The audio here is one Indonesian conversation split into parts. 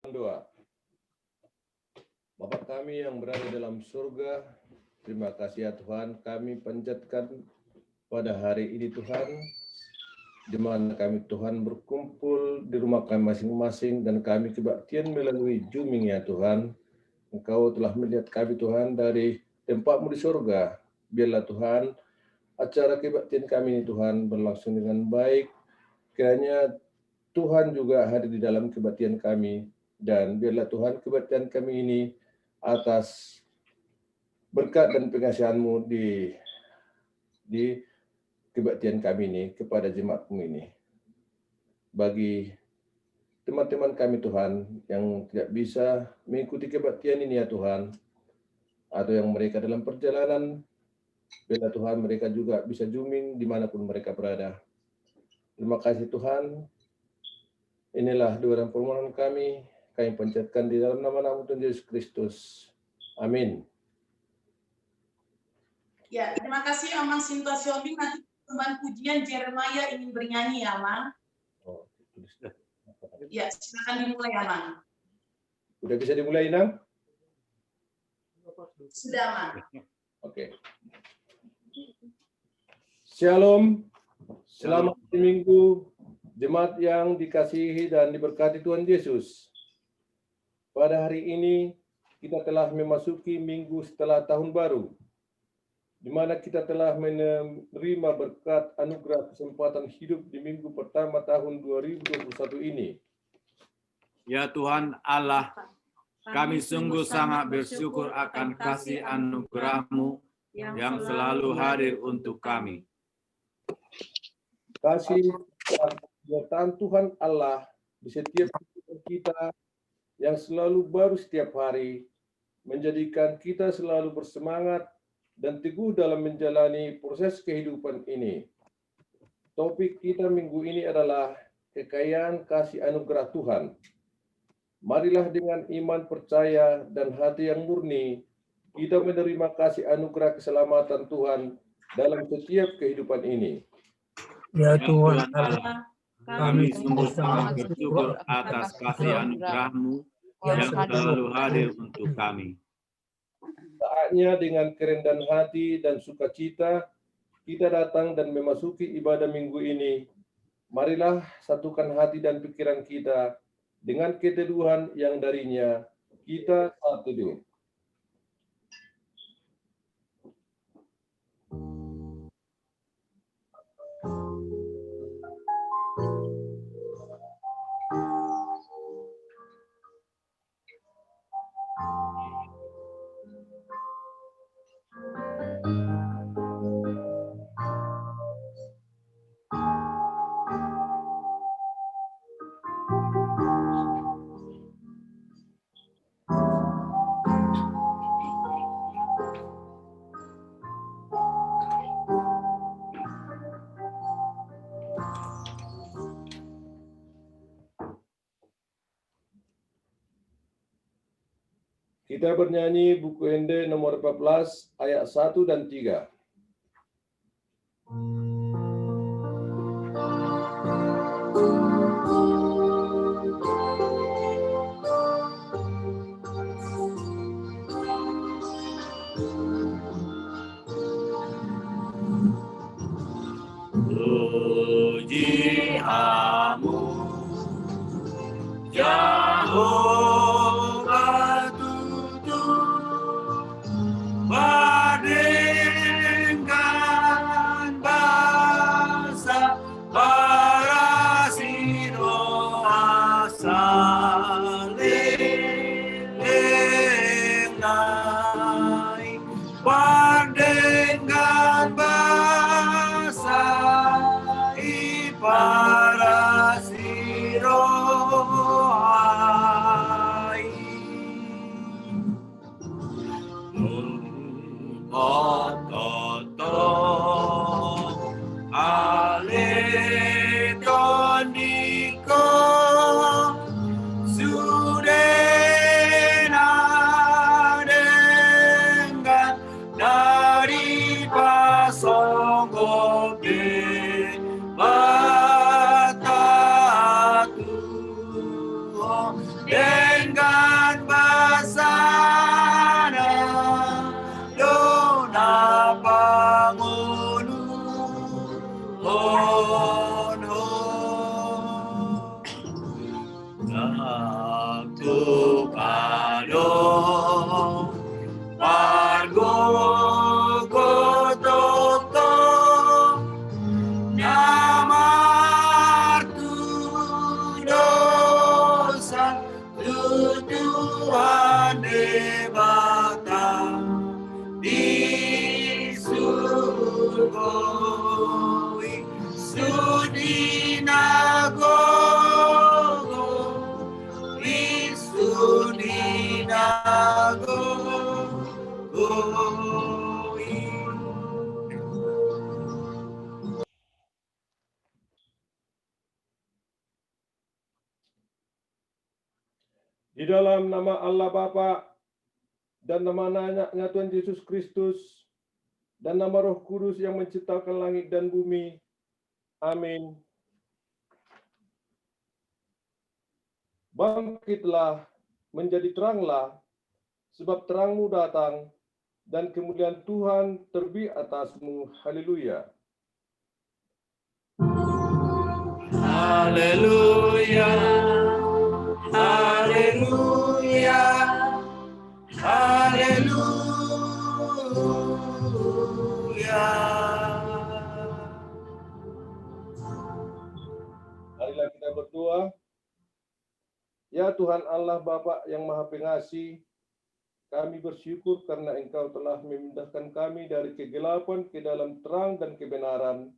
Doa. Bapa kami yang berada dalam surga, terima kasih ya Tuhan, kami panjatkan pada hari ini Tuhan, di mana kami Tuhan berkumpul di rumah kami masing-masing dan kami kebaktian melalui Zooming ya Tuhan. Engkau telah melihat kami Tuhan dari tempat-Mu di surga. Biarlah Tuhan, acara kebaktian kami ini Tuhan berlangsung dengan baik. Kiranya Tuhan juga hadir di dalam kebaktian kami. Dan biarlah Tuhan kebaktian kami ini atas berkat dan pengasihan-Mu di kebaktian kami ini kepada jemaat-Mu ini. Bagi teman-teman kami Tuhan yang tidak bisa mengikuti kebaktian ini ya Tuhan, atau yang mereka dalam perjalanan, biarlah Tuhan mereka juga bisa zooming dimanapun mereka berada. Terima kasih Tuhan. Inilah doa dan permohonan kami panjatkan di dalam nama Tuhan Yesus Kristus. Amin. Ya, terima kasih Amang Sintosiomi. Nanti teman pujian Jeremiah ingin bernyanyi ya, Amang. Oh, sudah. Ya, silakan dimulai, Amang. Udah bisa dimulai, Inang? Sudah, Amang. Oke. Shalom. Selamat Minggu, jemaat yang dikasihi dan diberkati Tuhan Yesus. Pada hari ini, kita telah memasuki minggu setelah tahun baru, di mana kita telah menerima berkat anugerah kesempatan hidup di minggu pertama tahun 2021 ini. Ya Tuhan Allah, kami sungguh sangat bersyukur akan kasih anugerah-Mu yang selalu hadir untuk kami. Kasih dan penyertaan Tuhan Allah di setiap kehidupan kita yang selalu baru setiap hari, menjadikan kita selalu bersemangat dan teguh dalam menjalani proses kehidupan ini. Topik kita minggu ini adalah kekayaan kasih anugerah Tuhan. Marilah dengan iman percaya dan hati yang murni, kita menerima kasih anugerah keselamatan Tuhan dalam setiap kehidupan ini. Ya Tuhan Allah, kami sungguh sangat bersyukur atas kasih anugerah-Mu yang selalu hadir untuk kami. Saatnya dengan kerendahan hati dan sukacita, kita datang dan memasuki ibadah minggu ini. Marilah satukan hati dan pikiran kita dengan keteduhan yang darinya kita saat teduh. Kita bernyanyi buku Hende nomor 14 ayat 1 dan 3. Puji-Mu, Jehovah tutup badengkan bangsa para siro asalileng naik badengkan bangsa para siro waktu pado wargo kototo nyamartu dosa tujuan debata di surgoi sudinago Sudinago Di dalam nama Allah Bapa dan nama anaknya Tuhan Yesus Kristus dan nama Roh Kudus yang menciptakan langit dan bumi. Amin. Bangkitlah, menjadi teranglah, sebab terangmu datang, dan kemuliaan Tuhan terbit atasmu. Haleluya. Haleluya, haleluya, haleluya. Marilah kita berdoa. Ya Tuhan Allah Bapa yang Maha Pengasih, kami bersyukur karena Engkau telah memindahkan kami dari kegelapan ke dalam terang dan kebenaran.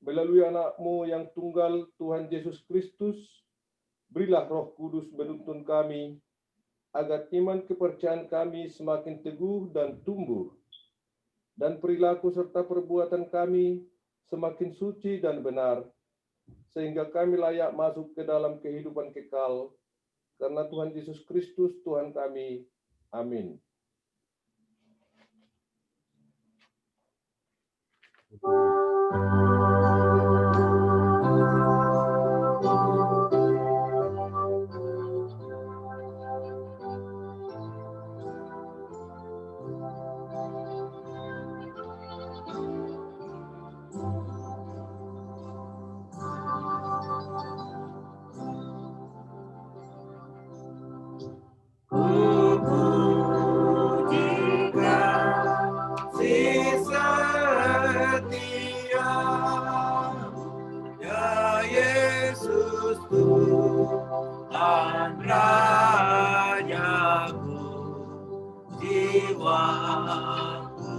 Melalui anak-Mu yang tunggal, Tuhan Yesus Kristus, berilah Roh Kudus menuntun kami, agar iman kepercayaan kami semakin teguh dan tumbuh, dan perilaku serta perbuatan kami semakin suci dan benar, sehingga kami layak masuk ke dalam kehidupan kekal, karena Tuhan Yesus Kristus Tuhan kami. Amin. Tuhan Rajaku, jiwaku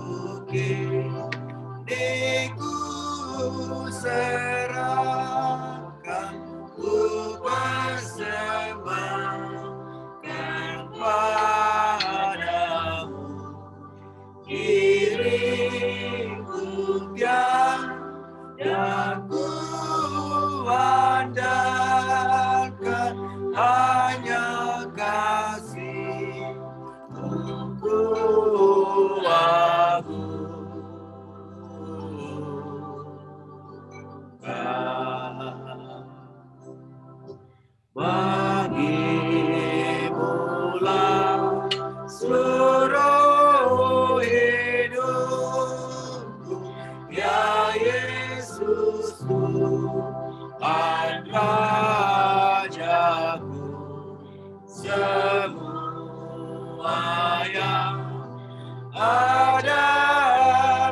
kini-ku serahkan, ku persembahkan padamu, diriku tiada ku andalkan, hanya kasih aku bagimulah seluruh hidupku, ya Yesus Tuhan Rajaku, semua yang ada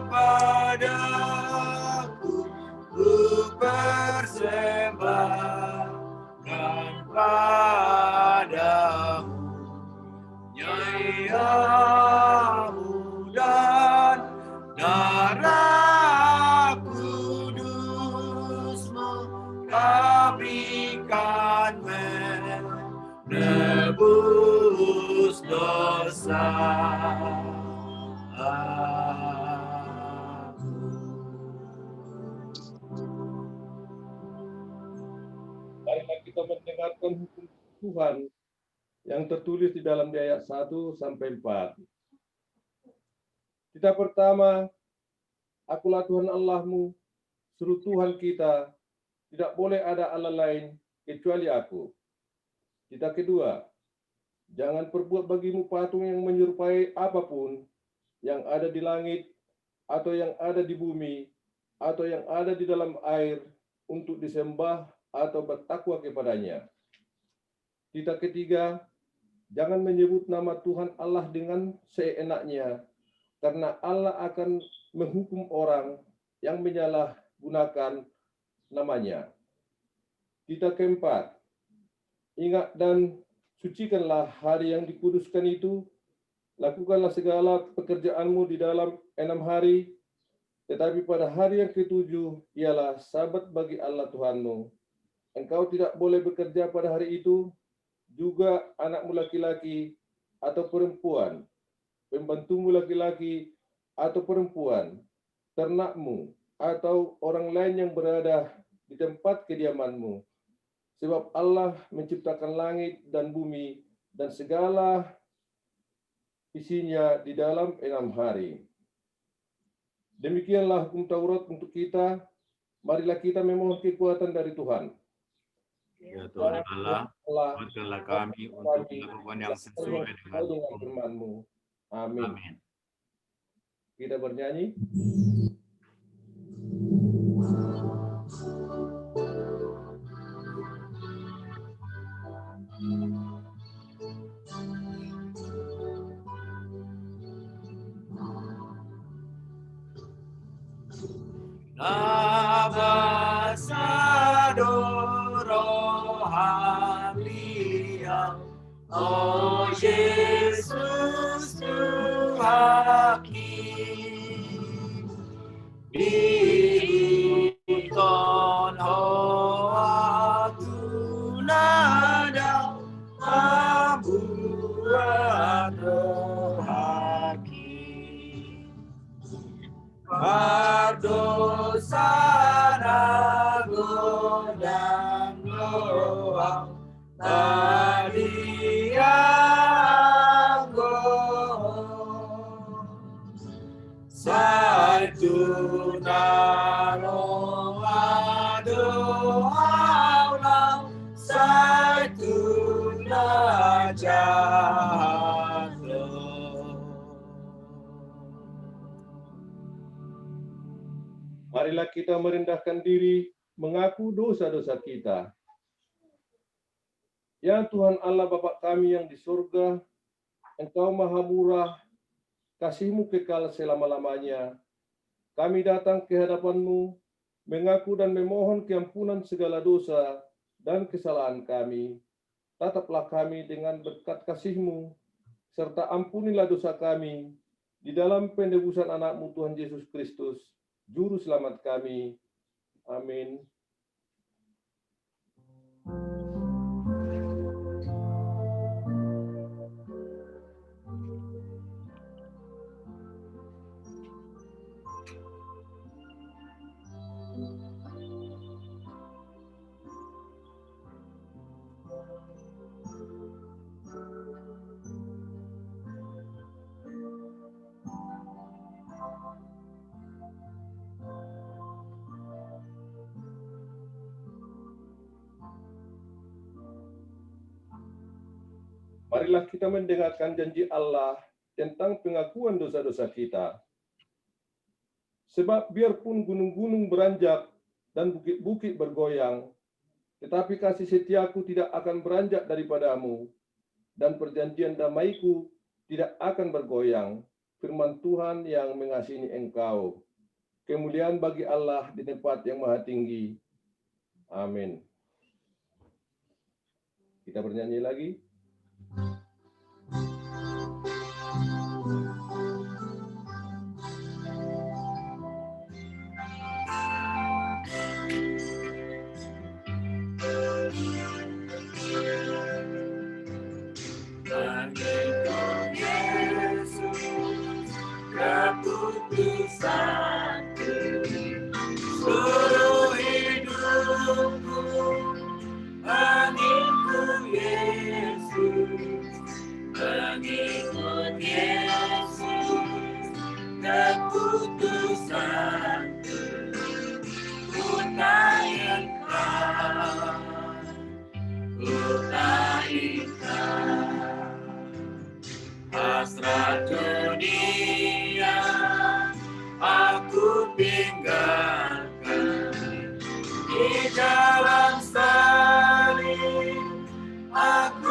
padaku ku persembahkan padamu, nyayamu dan darah kudusmu, kami kan menebus dosa. Marilah kita mendengarkan hukum Tuhan yang tertulis di dalam ayat 1 sampai 4. Kita pertama, akulah Tuhan Allahmu, seru Tuhan kita, tidak boleh ada Allah lain kecuali aku. Kita kedua, jangan perbuat bagimu patung yang menyerupai apapun yang ada di langit, atau yang ada di bumi, atau yang ada di dalam air, untuk disembah atau bertakwa kepadanya. Kita ketiga, jangan menyebut nama Tuhan Allah dengan seenaknya, karena Allah akan menghukum orang yang menyalahgunakan namanya. Kita keempat, ingat dan sucikanlah hari yang dikuduskan itu, lakukanlah segala pekerjaanmu di dalam 6 hari, tetapi pada hari yang ketujuh ialah Sabat bagi Allah Tuhanmu. Engkau tidak boleh bekerja pada hari itu, juga anakmu laki-laki atau perempuan, pembantumu laki-laki atau perempuan, ternakmu, atau orang lain yang berada di tempat kediamanmu. Sebab Allah menciptakan langit dan bumi dan segala isinya di dalam 6 hari. Demikianlah hukum Taurat untuk kita. Marilah kita memohon kekuatan dari Tuhan. Ya Tuhan Allah, kuatkanlah kami untuk melakukan yang sesuai dengan firman-Mu. Amin. Amin. Kita bernyanyi. Oh Yesus Tuhan, ikon hoa tunada membuat rohaki berdosa nago dan roh satu naro adoau satu najat. Marilah kita merendahkan diri, mengaku dosa-dosa kita. Ya Tuhan Allah Bapa kami yang di surga, Engkau maha murah, kasih-Mu kekal selama-lamanya. Kami datang ke hadapan-Mu, mengaku dan memohon keampunan segala dosa dan kesalahan kami. Tataplah kami dengan berkat kasih-Mu, serta ampunilah dosa kami, di dalam penebusan anak-Mu Tuhan Yesus Kristus, Juru Selamat kami. Amin. Marilah kita mendengarkan janji Allah tentang pengakuan dosa-dosa kita. Sebab biarpun gunung-gunung beranjak dan bukit-bukit bergoyang, tetapi kasih setiaku tidak akan beranjak daripadamu, dan perjanjian damaiku tidak akan bergoyang. Firman Tuhan yang mengasihi engkau. Kemuliaan bagi Allah di tempat yang maha tinggi. Amin. Kita bernyanyi lagi. Seluruh hidupku, pengikut Yesus, keputusanku, ku taikkan, hasrat dunia aku tinggalkan, di jalan salib aku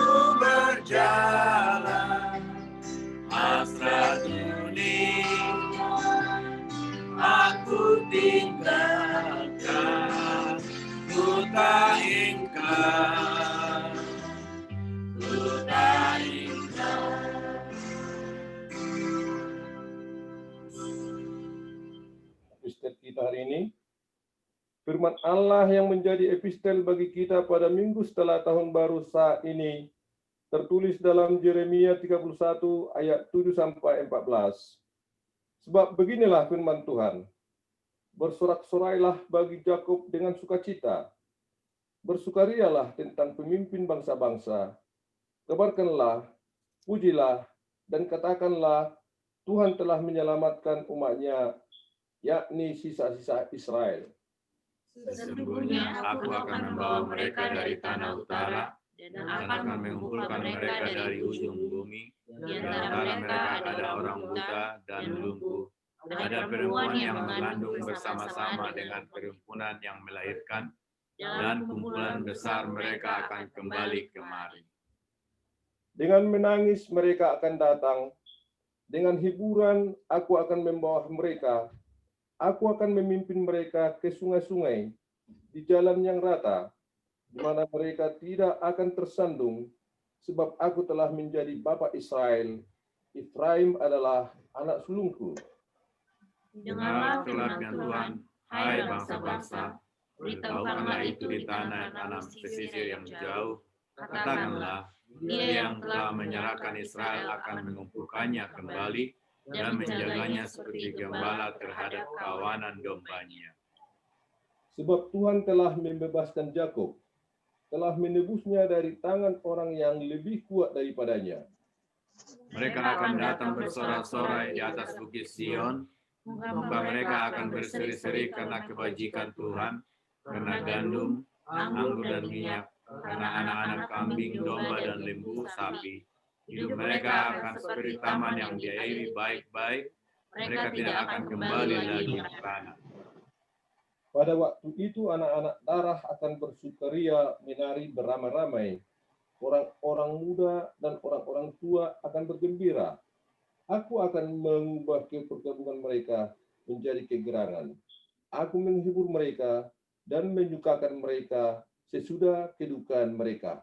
ini, firman Allah yang menjadi epistel bagi kita pada minggu setelah tahun baru saat ini, tertulis dalam Yeremia 31 ayat 7 sampai 14. Sebab beginilah firman Tuhan, bersorak-sorailah bagi Yakub dengan sukacita, bersukarialah tentang pemimpin bangsa-bangsa, kabarkanlah, pujilah, dan katakanlah, Tuhan telah menyelamatkan umatnya, yakni sisa-sisa Israel. Sesungguhnya aku akan membawa mereka dari tanah utara dan akan mengumpulkan mereka dari ujung bumi. Di antara mereka ada orang buta dan lumpuh. Ada perempuan yang mengandung bersama-sama dengan perempuan yang melahirkan, dan kumpulan besar mereka akan kembali kemari. Dengan menangis mereka akan datang, dengan hiburan aku akan membawa mereka. Aku akan memimpin mereka ke sungai-sungai, di jalan yang rata, di mana mereka tidak akan tersandung, sebab aku telah menjadi bapa Israel. Efraim adalah anak sulungku. Dengarlah firman Tuhan, hai bangsa-bangsa, beritahukanlah itu di tanah-tanah pesisir yang jauh. Katakanlah, Dia yang telah menyerahkan Israel akan mengumpulkannya kembali dan menjaganya seperti gembala terhadap kawanan dombanya. Sebab Tuhan telah membebaskan Yakub, telah menebusnya dari tangan orang yang lebih kuat daripadanya. Mereka akan datang bersorak-sorai di atas bukit Sion. Muka mereka akan berseri-seri karena kebajikan Tuhan, karena gandum, anggur dan minyak, karena anak-anak kambing, domba dan lembu sapi. Hidup mereka akan seperti taman yang diairi baik-baik. Mereka tidak akan kembali lagi ke tanah. Pada waktu itu anak-anak darah akan bersukaria menari beramai-ramai. Orang-orang muda dan orang-orang tua akan bergembira. Aku akan mengubah perkabungan mereka menjadi kegerangan. Aku menghibur mereka dan menyukakan mereka sesudah kedukaan mereka.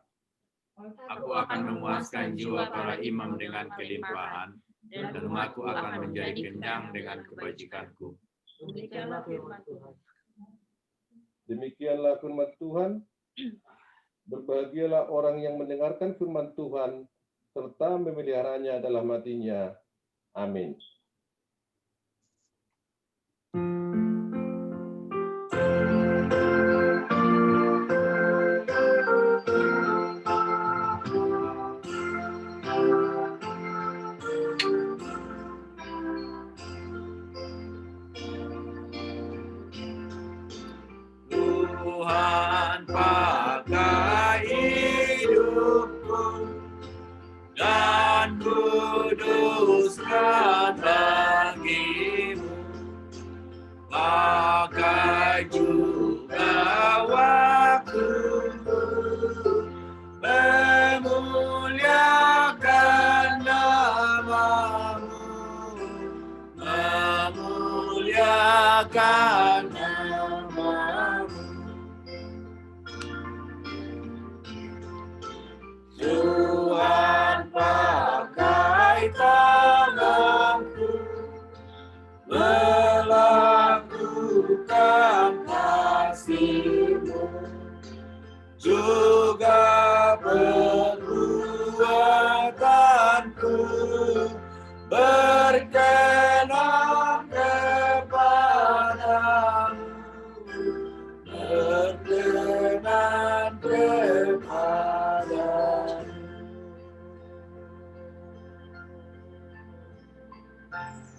Aku akan memuaskan jiwa para imam dengan kelimpahan, dan umatku akan menjadi kenyang dengan kebajikanku. Demikianlah firman Tuhan. Demikianlah firman Tuhan. Berbahagialah orang yang mendengarkan firman Tuhan, serta memeliharanya dalam hatinya. Amin. Tuhan pakai hidupku dan kuduskan bagimu, pakai juga waktuku memuliakan namamu, memuliakan namamu. Tuhan pakai tanganku melakukan kasih-Mu, juga perbuatanku berkenan kepadamu, berkenan kepadamu.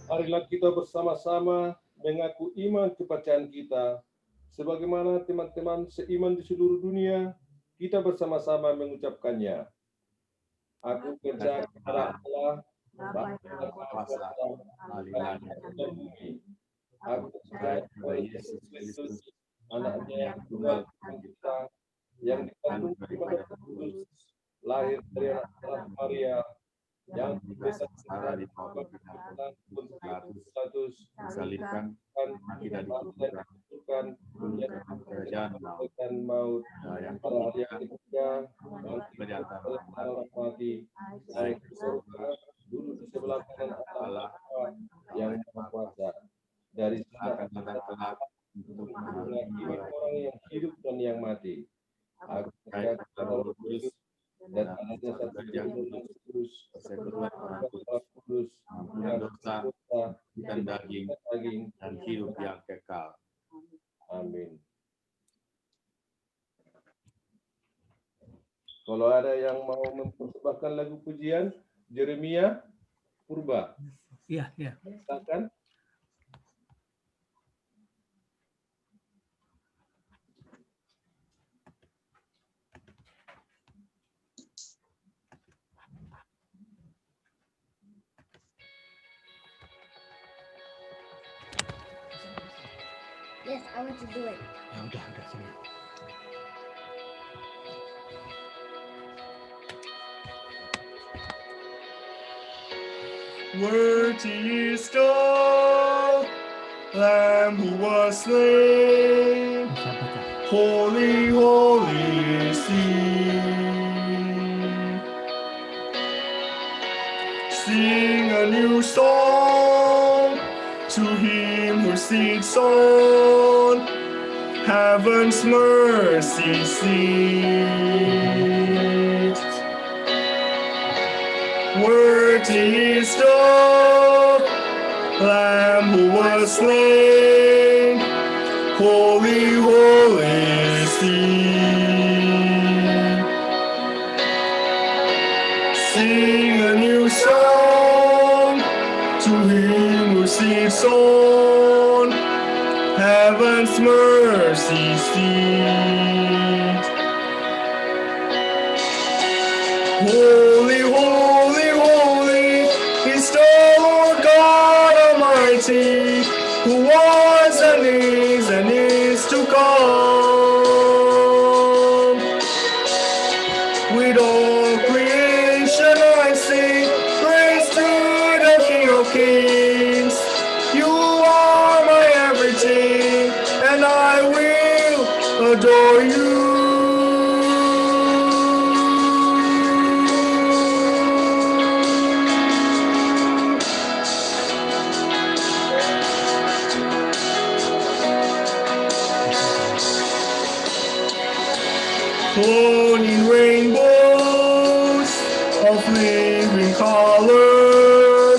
Marilah kita bersama-sama mengaku iman kepercayaan kita. Sebagaimana teman-teman seiman di seluruh dunia, kita bersama-sama mengucapkannya. Aku percaya kepada Allah, Bapa yang Kuasa, langit dan bumi. Aku percaya kepada Yesus Kristus, Anaknya yang tunggal Tuhan kita, yang dikandung daripada Roh Kudus, lahir dari anak Maria, yang dibesar secara di bawah kekuasaan Pilatus, disalibkan, mati dan dikuburkan, kerajaan dan maut, pada hari yang ketiga, bangkit dari antara orang mati, naik ke surga, duduk di sebelah kanan Allah yang Maha Kuasa. Dari sana akan datang persekutuan orang Roh Kudus, ampunan dosa dan daging dan hidup yang kekal. Amin. Kalau ada yang mau mempersembahkan lagu pujian, Jeremia Purba, Iya. silakan. Yes, I want to do it. Ya udah sini. Worthy is the Lamb who was slain. Holy, holy is He. Sing a new song to Him who sits on heaven's mercy seat. Worthy is the Lamb who was slain. Holy, holy is He. Sing a new song to Him who sits on heaven's mercy seat. Holy, holy, holy is the Lord God Almighty, who was and is to come. With all creation I sing praise to the King of Kings. You are my everything, and I will adore you. Flown in rainbows of living color,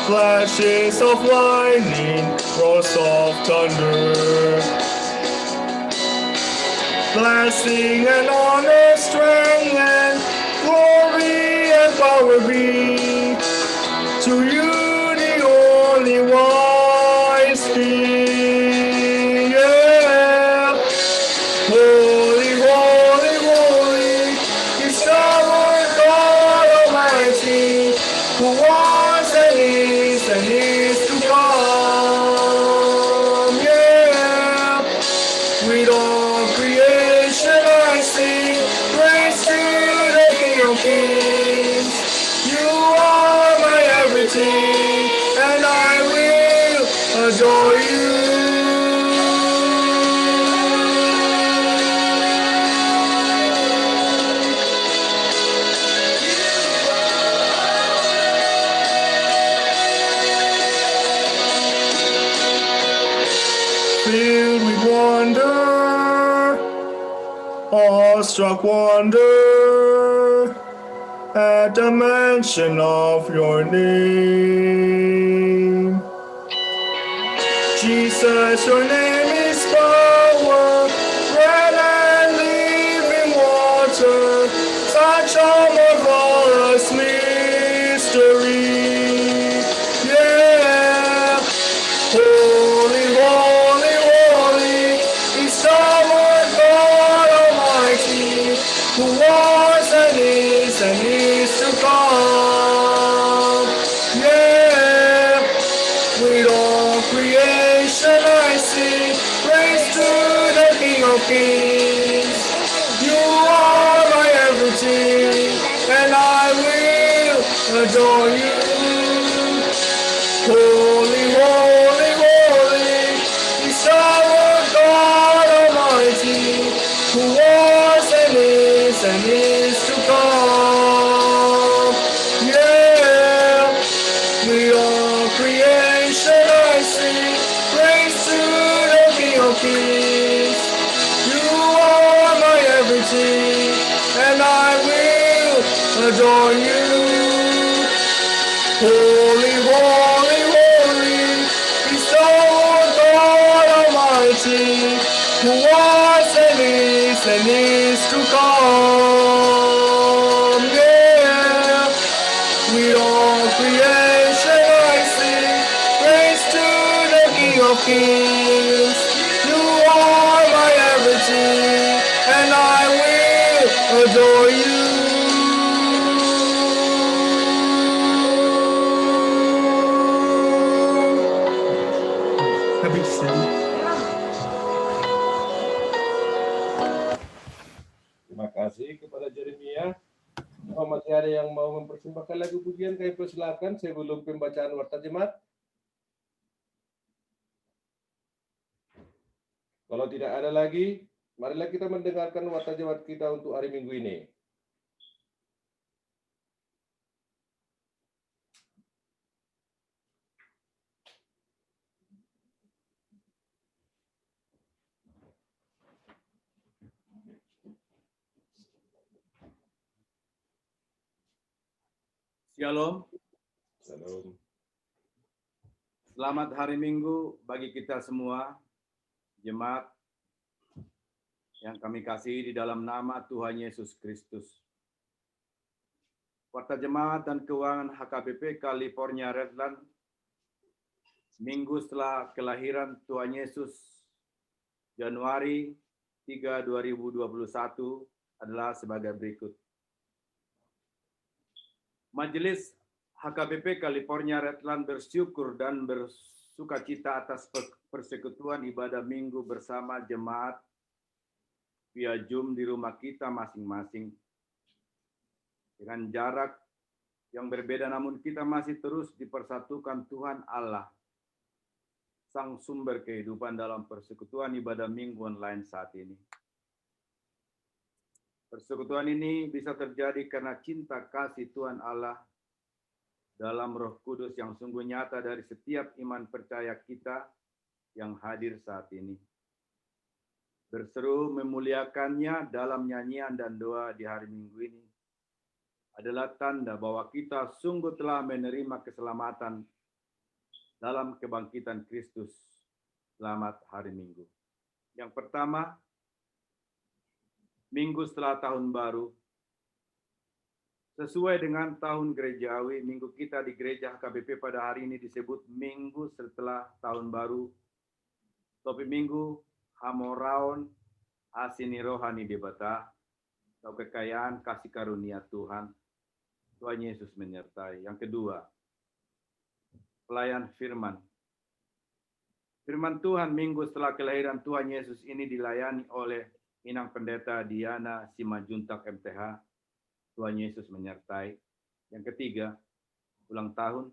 flashes of lightning, roars of thunder. Blessing and honor, strength and glory and power be to you, the only wise King. Yeah. Holy, holy, holy is the Lord God Almighty, who was and is to come. Yeah. With all creation I sing praise to the King of Kings. You are my everything, and I will adore you. Filled with wonder, awestruck wonder, at the mention of your name. Jesus, your name is power, bread and living water, such a marvelous mystery. Yeah. Holy, holy, holy is the Lord God Almighty, who was and is to come. Yeah. With all creation I sing praise to the King of Kings. You are my everything, and I will adore you. Holy, holy, holy is the Lord God Almighty, who was and is to come. Yeah. With all creation I sing praise to the King of Kings. You are my everything, and I will adore you. Almighty, who was and is to come. Yeah, with all creation I sing praise to the King of Kings. You are my everything, and I will adore you. Terima kasih kepada Jeremia. Oh, masih ada yang mau mempersembahkan lagu pujian, kami persilakan sebelum pembacaan warta jemaat. Kalau tidak ada lagi, marilah kita mendengarkan warta jemaat kita untuk hari Minggu ini. Shalom. Salam. Selamat hari Minggu bagi kita semua, jemaat yang kami kasih di dalam nama Tuhan Yesus Kristus. Warta Jemaat dan Keuangan HKBP California Redland, minggu setelah kelahiran Tuhan Yesus, Januari 3, 2021 adalah sebagai berikut. Majelis HKBP California Redland bersyukur dan bersukacita atas persekutuan ibadah minggu bersama jemaat via Zoom di rumah kita masing-masing. Dengan jarak yang berbeda namun kita masih terus dipersatukan Tuhan Allah, Sang sumber kehidupan dalam persekutuan ibadah minggu online saat ini. Persekutuan ini bisa terjadi karena cinta kasih Tuhan Allah dalam Roh Kudus yang sungguh nyata dari setiap iman percaya kita yang hadir saat ini. Berseru memuliakannya dalam nyanyian dan doa di hari Minggu ini adalah tanda bahwa kita sungguh telah menerima keselamatan dalam kebangkitan Kristus. Selamat hari Minggu. Yang pertama, Minggu setelah tahun baru. Sesuai dengan tahun gerejawi, minggu kita di gereja HKBP pada hari ini disebut Minggu setelah tahun baru. Topik minggu, Hamoraon Asini Rohani Debata, atau kekayaan kasih karunia Tuhan. Tuhan Yesus menyertai. Yang kedua, pelayan firman. Firman Tuhan minggu setelah kelahiran Tuhan Yesus ini dilayani oleh Inang Pendeta Diana Simajuntak MTH. Tuhan Yesus menyertai. Yang ketiga, ulang tahun.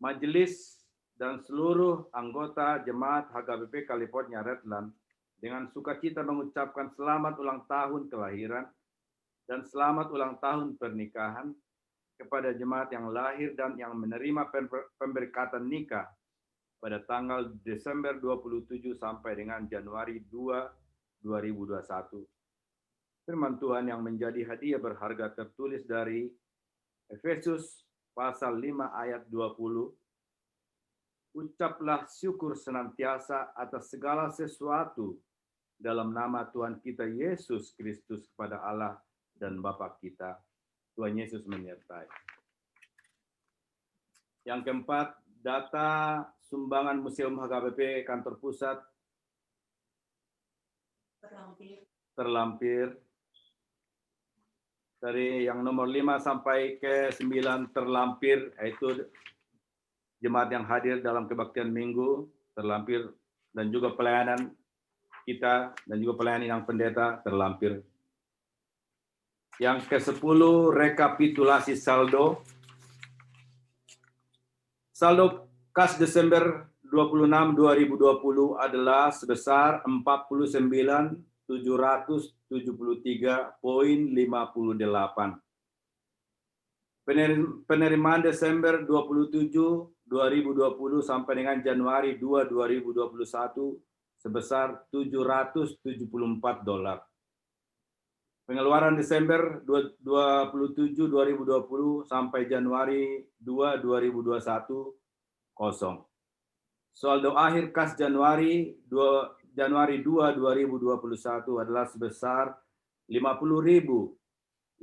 Majelis dan seluruh anggota jemaat HKBP California Redland dengan sukacita mengucapkan selamat ulang tahun kelahiran dan selamat ulang tahun pernikahan kepada jemaat yang lahir dan yang menerima pemberkatan nikah pada tanggal Desember 27 sampai dengan Januari 2, 2021. Firman Tuhan yang menjadi hadiah berharga tertulis dari Efesus pasal 5 ayat 20. Ucaplah syukur senantiasa atas segala sesuatu dalam nama Tuhan kita Yesus Kristus kepada Allah dan Bapa kita. Tuhan Yesus menyertai. Yang keempat, data sumbangan Museum HKBP Kantor Pusat terlampir. Dari yang nomor 5 sampai ke 9 terlampir, yaitu jemaat yang hadir dalam kebaktian minggu terlampir, dan juga pelayanan kita dan juga pelayanan yang pendeta terlampir. Yang ke-10, rekapitulasi saldo. Saldo kas Desember 26 2020 adalah sebesar 49.773,58. Penerimaan Desember 27 2020 sampai dengan Januari 2 2021 sebesar $774. Pengeluaran Desember 27 2020 sampai Januari 2 2021 kosong. Saldo akhir kas Januari 2, 2021 adalah sebesar 50.507,58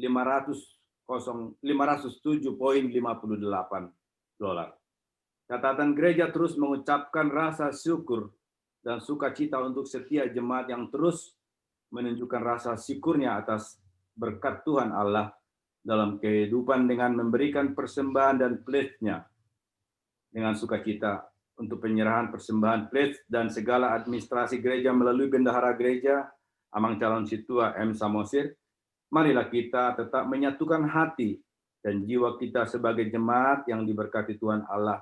dolar. Catatan gereja terus mengucapkan rasa syukur dan sukacita untuk setiap jemaat yang terus menunjukkan rasa syukurnya atas berkat Tuhan Allah dalam kehidupan dengan memberikan persembahan dan pledge-nya dengan sukacita untuk penyerahan persembahan pledge dan segala administrasi gereja melalui bendahara gereja Amang Calon Situa M. Samosir. Marilah kita tetap menyatukan hati dan jiwa kita sebagai jemaat yang diberkati Tuhan Allah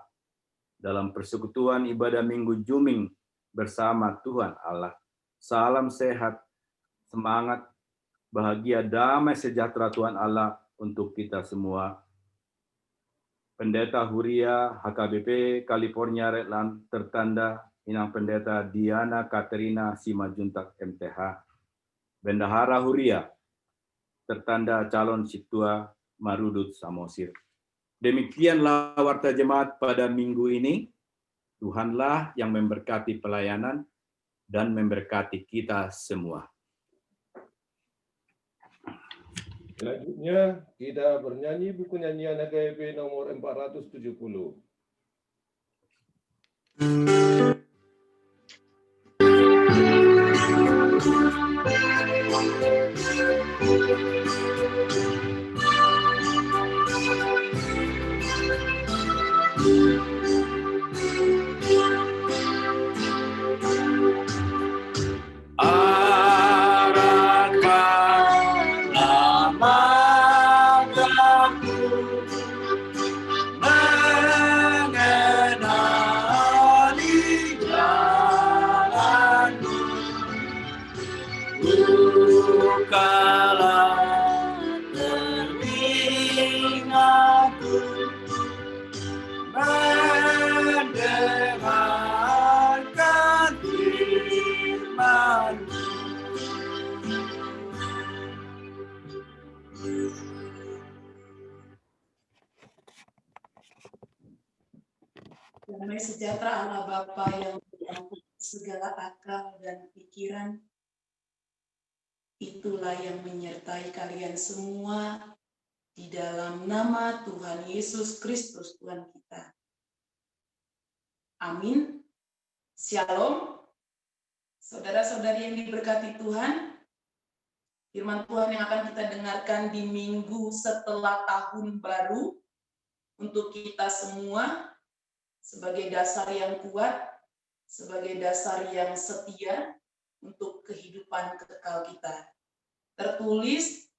dalam persekutuan ibadah Minggu Juming bersama Tuhan Allah. Salam sehat, semangat, bahagia, damai, sejahtera Tuhan Allah untuk kita semua. Pendeta Huria HKBP California Redland tertanda Inang Pendeta Diana Katerina Simajuntak MTH. Bendahara Huria tertanda calon Situa Marudut Samosir. Demikianlah warta jemaat pada minggu ini. Tuhanlah yang memberkati pelayanan dan memberkati kita semua. Selanjutnya kita bernyanyi buku nyanyian HKBP nomor 470. Damai sejahtera Allah Bapa yang mengampuni segala akal dan pikiran, itulah yang menyertai kalian semua di dalam nama Tuhan Yesus Kristus Tuhan kita. Amin. Shalom. Saudara-saudari yang diberkati Tuhan, firman Tuhan yang akan kita dengarkan di minggu setelah tahun baru untuk kita semua sebagai dasar yang kuat, sebagai dasar yang setia untuk kehidupan kekal kita. Tertulis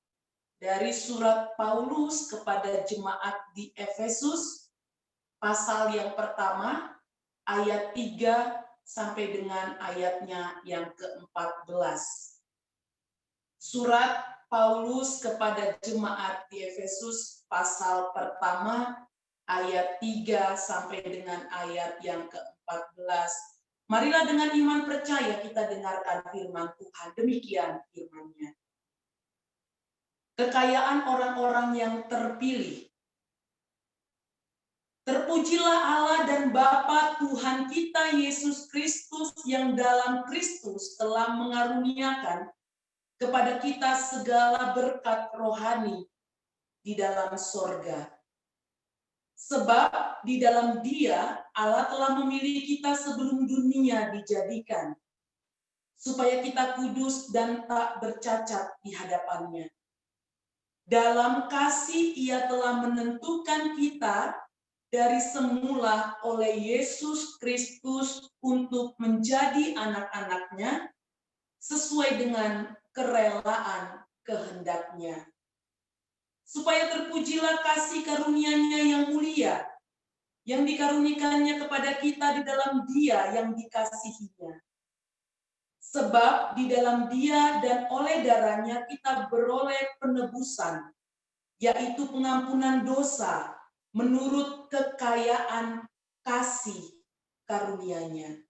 dari surat Paulus kepada jemaat di Efesus, pasal yang pertama, ayat 3 sampai dengan ayatnya yang ke-14. Surat Paulus kepada jemaat di Efesus, pasal pertama, ayat 3 sampai dengan ayat yang ke-14. Marilah dengan iman percaya kita dengarkan firman Tuhan. Demikian firman-Nya. Kekayaan orang-orang yang terpilih. Terpujilah Allah dan Bapa Tuhan kita Yesus Kristus yang dalam Kristus telah mengaruniakan kepada kita segala berkat rohani di dalam sorga. Sebab di dalam Dia Allah telah memilih kita sebelum dunia dijadikan, supaya kita kudus dan tak bercacat di hadapan-Nya. Dalam kasih Ia telah menentukan kita dari semula oleh Yesus Kristus untuk menjadi anak-anak-Nya sesuai dengan kerelaan kehendak-Nya. Supaya terpujilah kasih karunia-Nya yang mulia, yang dikarunikannya kepada kita di dalam Dia yang dikasihinya. Sebab di dalam Dia dan oleh darah-Nya kita beroleh penebusan, yaitu pengampunan dosa menurut kekayaan kasih karunia-Nya,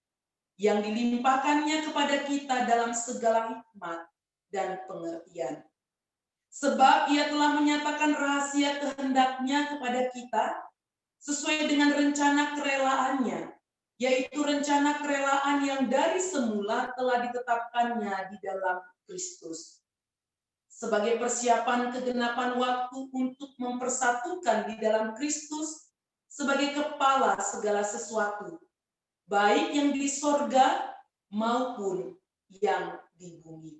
yang dilimpahkannya kepada kita dalam segala hikmat dan pengertian. Sebab Ia telah menyatakan rahasia kehendak-Nya kepada kita sesuai dengan rencana kerelaan-Nya yaitu rencana kerelaan yang dari semula telah ditetapkannya di dalam Kristus. Sebagai persiapan kegenapan waktu untuk mempersatukan di dalam Kristus sebagai kepala segala sesuatu, baik yang di sorga maupun yang di bumi.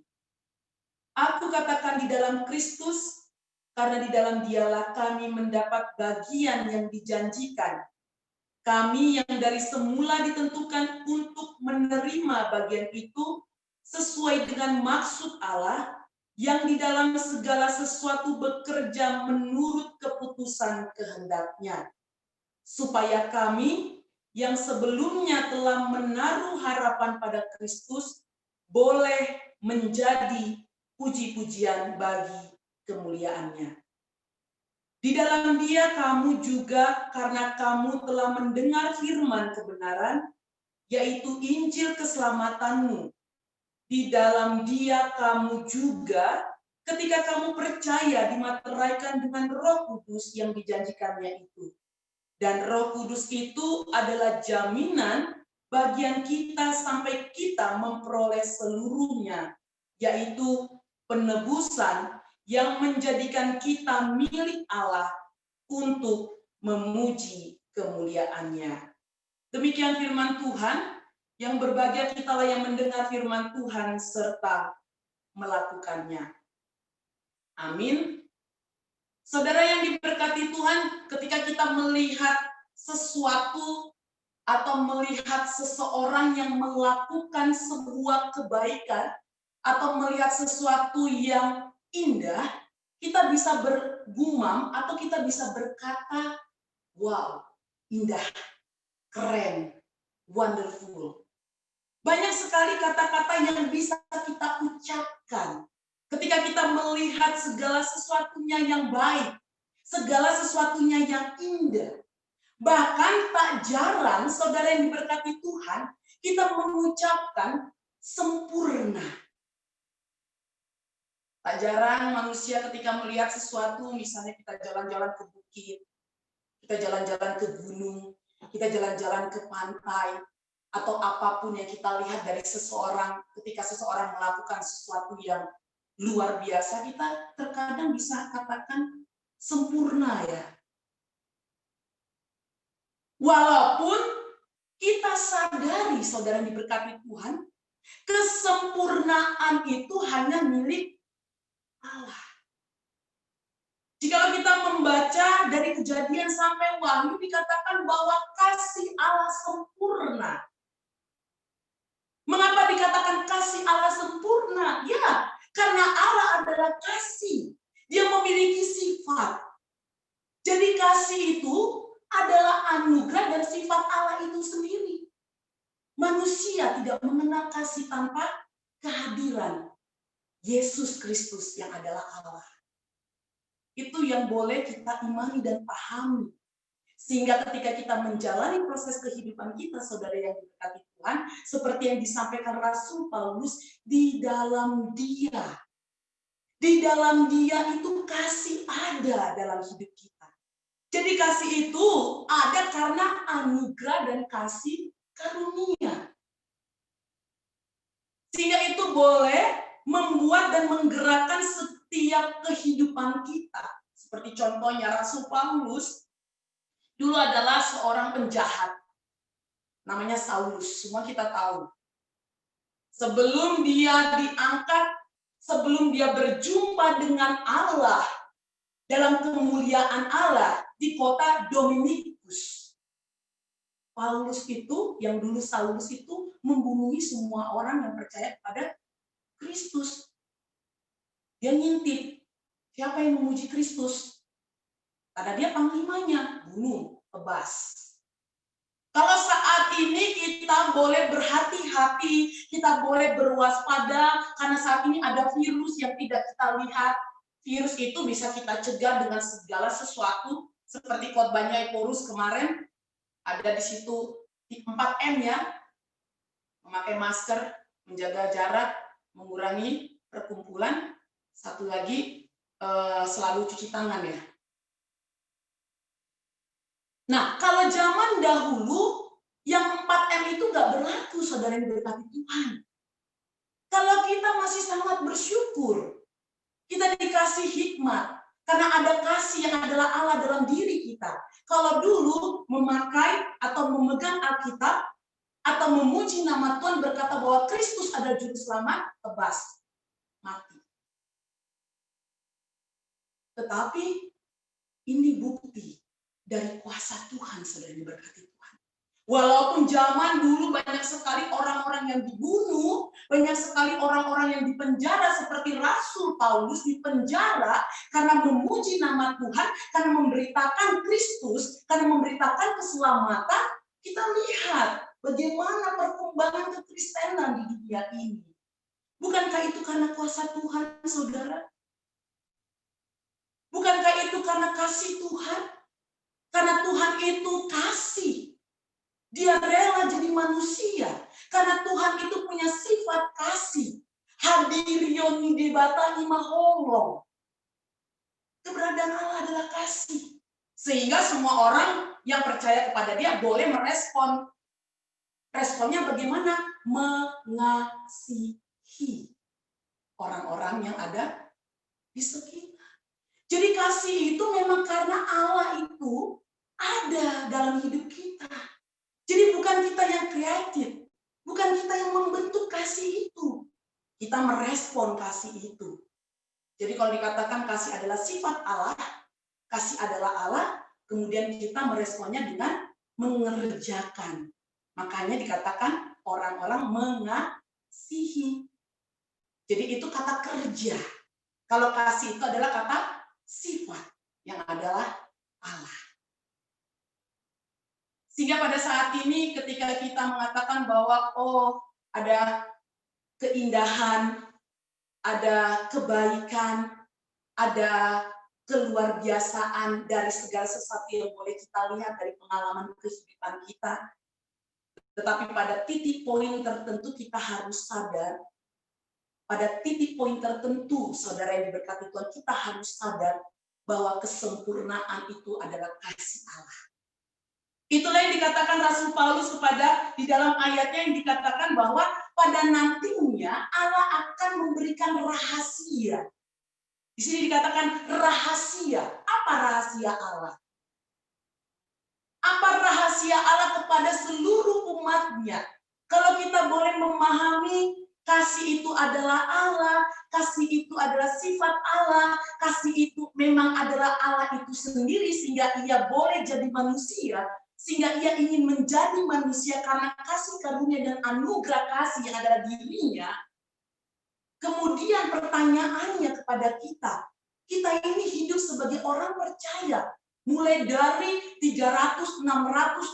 Aku katakan di dalam Kristus, karena di dalam Dialah kami mendapat bagian yang dijanjikan. Kami yang dari semula ditentukan untuk menerima bagian itu sesuai dengan maksud Allah yang di dalam segala sesuatu bekerja menurut keputusan kehendak-Nya, supaya kami yang sebelumnya telah menaruh harapan pada Kristus boleh menjadi puji-pujian bagi kemuliaan-Nya. Di dalam Dia kamu juga, karena kamu telah mendengar firman kebenaran, yaitu Injil keselamatanmu. Di dalam Dia kamu juga, ketika kamu percaya, dimateraikan dengan Roh Kudus yang dijanjikannya itu. Dan Roh Kudus itu adalah jaminan bagian kita sampai kita memperoleh seluruhnya, yaitu penebusan yang menjadikan kita milik Allah untuk memuji kemuliaan-Nya. Demikian firman Tuhan, yang berbahagia kitalah yang mendengar firman Tuhan serta melakukannya. Amin. Saudara yang diberkati Tuhan, ketika kita melihat sesuatu atau melihat seseorang yang melakukan sebuah kebaikan atau melihat sesuatu yang indah, kita bisa bergumam atau kita bisa berkata, wow, indah, keren, wonderful. Banyak sekali kata-kata yang bisa kita ucapkan ketika kita melihat segala sesuatunya yang baik, segala sesuatunya yang indah. Bahkan tak jarang, saudara yang diberkati Tuhan, kita mengucapkan sempurna. Tak jarang manusia ketika melihat sesuatu, misalnya kita jalan-jalan ke bukit, kita jalan-jalan ke gunung, kita jalan-jalan ke pantai, atau apapun yang kita lihat dari seseorang, ketika seseorang melakukan sesuatu yang luar biasa, kita terkadang bisa katakan sempurna ya. Walaupun kita sadari, saudara yang diberkati Tuhan, kesempurnaan itu hanya milik Allah. Jika kita membaca dari Kejadian sampai Wahyu, dikatakan bahwa kasih Allah sempurna. Mengapa dikatakan kasih Allah sempurna? Ya, karena Allah adalah kasih. Dia memiliki sifat. Jadi kasih itu adalah anugerah dan sifat Allah itu sendiri. Manusia tidak mengenal kasih tanpa kehadiran Yesus Kristus yang adalah Allah. Itu yang boleh kita imani dan pahami. Sehingga ketika kita menjalani proses kehidupan kita, saudara yang diberkati Tuhan, seperti yang disampaikan Rasul Paulus, di dalam Dia. Di dalam Dia itu kasih ada dalam hidup kita. Jadi kasih itu ada karena anugerah dan kasih karunia. Sehingga itu boleh membuat dan menggerakkan setiap kehidupan kita. Seperti contohnya Rasul Paulus dulu adalah seorang penjahat. Namanya Saulus, semua kita tahu. Sebelum dia diangkat, sebelum dia berjumpa dengan Allah, dalam kemuliaan Allah di kota Dominikus. Paulus itu, yang dulu Saulus itu, membunuhi semua orang yang percaya kepada Kristus. Dia ngintip, siapa yang memuji Kristus? Karena dia panglimanya, bunuh, tebas. Kalau saat ini kita boleh berhati-hati, kita boleh berwaspada, karena saat ini ada virus yang tidak kita lihat. Virus itu bisa kita cegah dengan segala sesuatu, seperti khotbahnya Eporus kemarin, ada di situ 4M ya, memakai masker, menjaga jarak, mengurangi perkumpulan, satu lagi selalu cuci tangan ya. Nah, kalau zaman dahulu yang 4M pertanyaan itu nggak berlaku, saudara yang diberkati Tuhan. Kalau kita masih sangat bersyukur, kita dikasih hikmat, karena ada kasih yang adalah Allah dalam diri kita. Kalau dulu memakai atau memegang Alkitab, atau memuji nama Tuhan berkata bahwa Kristus adalah juru selamat, tebas, mati. Tetapi ini bukti dari kuasa Tuhan, saudara yang diberkati Tuhan. Walaupun zaman dulu banyak sekali orang-orang yang dibunuh, banyak sekali orang-orang yang dipenjara seperti Rasul Paulus dipenjara karena memuji nama Tuhan, karena memberitakan Kristus, karena memberitakan keselamatan, kita lihat bagaimana perkembangan kekristenan di dunia ini. Bukankah itu karena kuasa Tuhan, saudara? Bukankah itu karena kasih Tuhan? Karena Tuhan itu kasih. Dia rela jadi manusia. Karena Tuhan itu punya sifat kasih. Hadirioni debata imahongong. Keberadaan Allah adalah kasih. Sehingga semua orang yang percaya kepada dia boleh merespon. Responnya bagaimana? Mengasihi orang-orang yang ada di sekitar. Jadi kasih itu memang karena Allah itu ada dalam hidup kita. Jadi bukan kita yang kreatif, bukan kita yang membentuk kasih itu. Kita merespon kasih itu. Jadi kalau dikatakan kasih adalah sifat Allah, kasih adalah Allah, kemudian kita meresponnya dengan mengerjakan. Makanya dikatakan orang-orang mengasihi. Jadi itu kata kerja. Kalau kasih itu adalah kata sifat yang adalah Allah. Sehingga pada saat ini ketika kita mengatakan bahwa ada keindahan, ada kebaikan, ada keluarbiasaan dari segala sesuatu yang boleh kita lihat dari pengalaman kehidupan kita. Tetapi pada titik poin tertentu kita harus sadar, pada titik poin tertentu, saudara yang diberkati Tuhan, kita harus sadar bahwa kesempurnaan itu adalah kasih Allah. Itulah yang dikatakan Rasul Paulus di dalam ayatnya yang dikatakan bahwa pada nantinya Allah akan memberikan rahasia. Di sini dikatakan rahasia. Apa rahasia Allah? Apa rahasia Allah kepada seluruh umatnya? Kalau kita boleh memahami kasih itu adalah Allah, kasih itu adalah sifat Allah, kasih itu memang adalah Allah itu sendiri sehingga ia boleh jadi manusia, sehingga ia ingin menjadi manusia karena kasih karunia dan anugerah kasih yang adalah dirinya. Kemudian pertanyaannya kepada kita ini hidup sebagai orang percaya. Mulai dari 300-600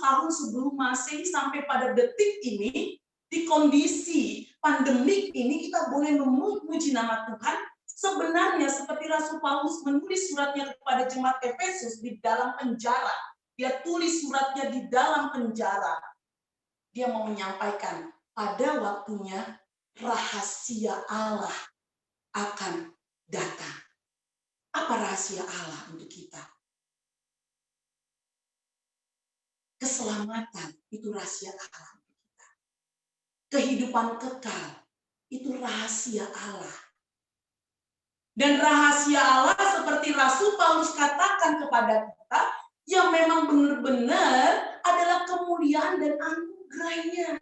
tahun sebelum Masehi sampai pada detik ini, di kondisi pandemik ini kita boleh memuji nama Tuhan. Sebenarnya seperti Rasul Paulus menulis suratnya kepada jemaat Efesus di dalam penjara. Dia tulis suratnya di dalam penjara. Dia mau menyampaikan pada waktunya rahasia Allah akan datang. Apa rahasia Allah untuk kita? Keselamatan itu rahasia Allah untuk kita. Kehidupan kekal itu rahasia Allah. Dan rahasia Allah seperti Rasul Paulus katakan kepada kita, yang memang benar-benar adalah kemuliaan dan anugerahnya.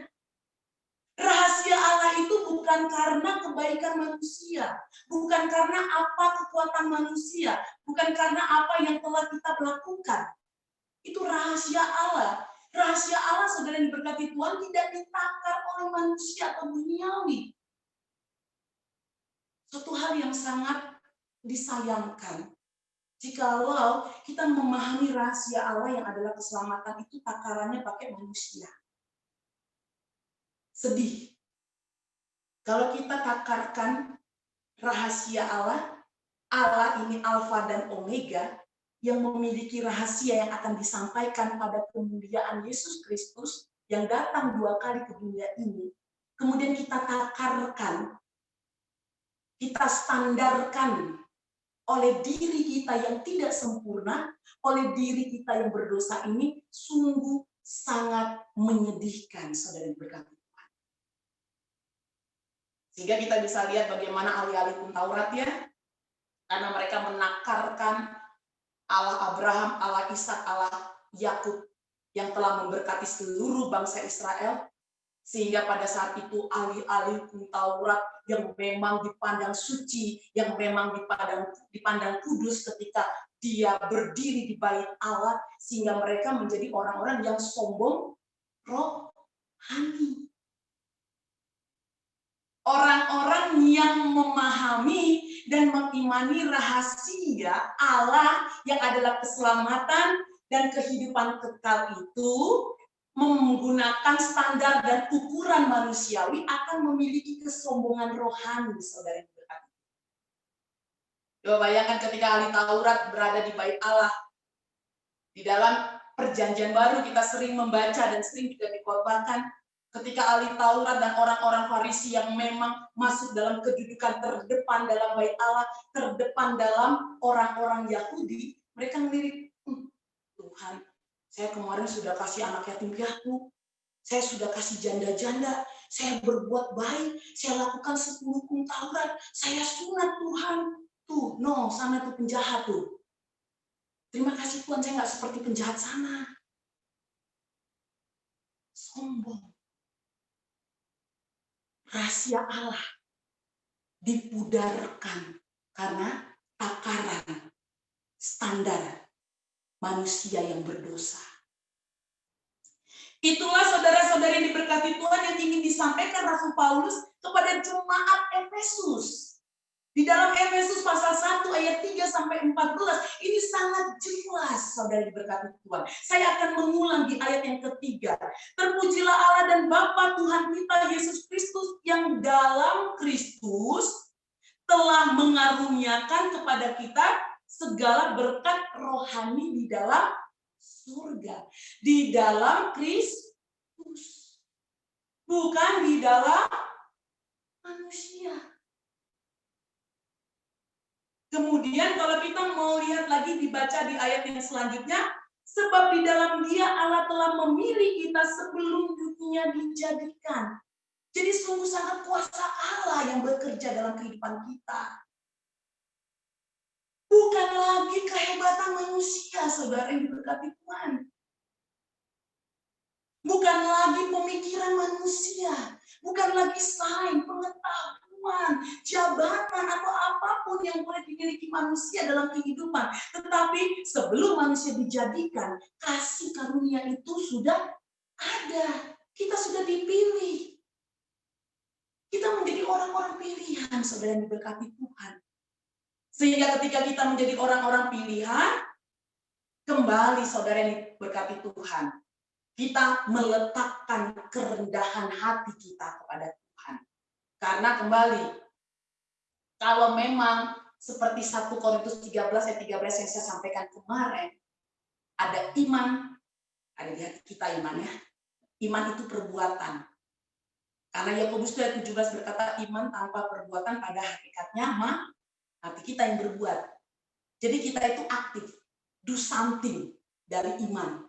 Rahasia Allah itu bukan karena kebaikan manusia, bukan karena apa kekuatan manusia, bukan karena apa yang telah kita lakukan. Itu rahasia Allah. Rahasia Allah, saudara yang diberkati Tuhan, tidak ditakar oleh manusia atau duniawi. Suatu hal yang sangat disayangkan. Jikalau kita memahami rahasia Allah yang adalah keselamatan itu takarannya pakai manusia. Sedih. Kalau kita takarkan rahasia Allah, Allah ini Alfa dan Omega, yang memiliki rahasia yang akan disampaikan pada kemuliaan Yesus Kristus yang datang 2 kali ke dunia ini. Kemudian kita takarkan, kita standarkan oleh diri kita yang tidak sempurna, oleh diri kita yang berdosa ini, sungguh sangat menyedihkan, saudara diberkati Tuhan. Sehingga kita bisa lihat bagaimana ahli-ahli Taurat ya, karena mereka menakarkan Allah Abraham, Allah Ishak, Allah Yakub yang telah memberkati seluruh bangsa Israel, sehingga pada saat itu ahli-ahli Taurat yang memang dipandang suci, yang memang dipandang kudus ketika dia berdiri di bait Allah, sehingga mereka menjadi orang-orang yang sombong rohani. Orang-orang yang memahami dan mengimani rahasia Allah yang adalah keselamatan dan kehidupan kekal itu, menggunakan standar dan ukuran manusiawi akan memiliki kesombongan rohani, saudara yang berkati. Coba bayangkan ketika ahli Taurat berada di bait Allah. Di dalam perjanjian baru kita sering membaca dan sering juga dikhotbahkan ketika ahli Taurat dan orang-orang Farisi yang memang masuk dalam kedudukan terdepan dalam bait Allah, terdepan dalam orang-orang Yahudi, mereka melirik, Tuhan, saya kemarin sudah kasih anak yatim piatu, saya sudah kasih janda-janda, saya berbuat baik, saya lakukan 10 hukum Taurat, saya sunat Tuhan. Tuh, no, sana tuh penjahat tuh. Terima kasih Tuhan, saya nggak seperti penjahat sana. Sombong. Rahasia Allah dipudarkan karena takaran standar manusia yang berdosa. Itulah saudara-saudari yang diberkati Tuhan yang ingin disampaikan Rasul Paulus kepada jemaat Efesus. Di dalam Efesus pasal 1 ayat 3 sampai 14 ini sangat jelas, saudara diberkati Tuhan. Saya akan mengulang di ayat yang ketiga. Terpujilah Allah dan Bapa Tuhan kita Yesus Kristus yang dalam Kristus telah mengaruniakan kepada kita segala berkat rohani di dalam surga. Di dalam Kristus. Bukan di dalam manusia. Kemudian kalau kita mau lihat lagi dibaca di ayat yang selanjutnya, sebab di dalam Dia Allah telah memilih kita sebelum dunia dijadikan. Jadi sungguh sangat kuasa Allah yang bekerja dalam kehidupan kita. Bukan lagi kehebatan manusia, saudara yang diberkati Tuhan. Bukan lagi pemikiran manusia, bukan lagi sains, pengetahuan, jabatan atau apapun yang boleh dimiliki manusia dalam kehidupan. Tetapi sebelum manusia dijadikan, kasih karunia itu sudah ada. Kita sudah dipilih. Kita menjadi orang-orang pilihan, saudara yang diberkati Tuhan. Sehingga ketika kita menjadi orang-orang pilihan, kembali saudara yang diberkati Tuhan, kita meletakkan kerendahan hati kita kepada Tuhan. Karena kembali, kalau memang seperti 1 Korintus 13 ayat 13 yang saya sampaikan kemarin, ada iman, ada di hati kita iman ya. Iman itu perbuatan. Karena Yakobus ayat 17 berkata, iman tanpa perbuatan pada hakikatnya hati kita yang berbuat. Jadi kita itu aktif, do something dari iman.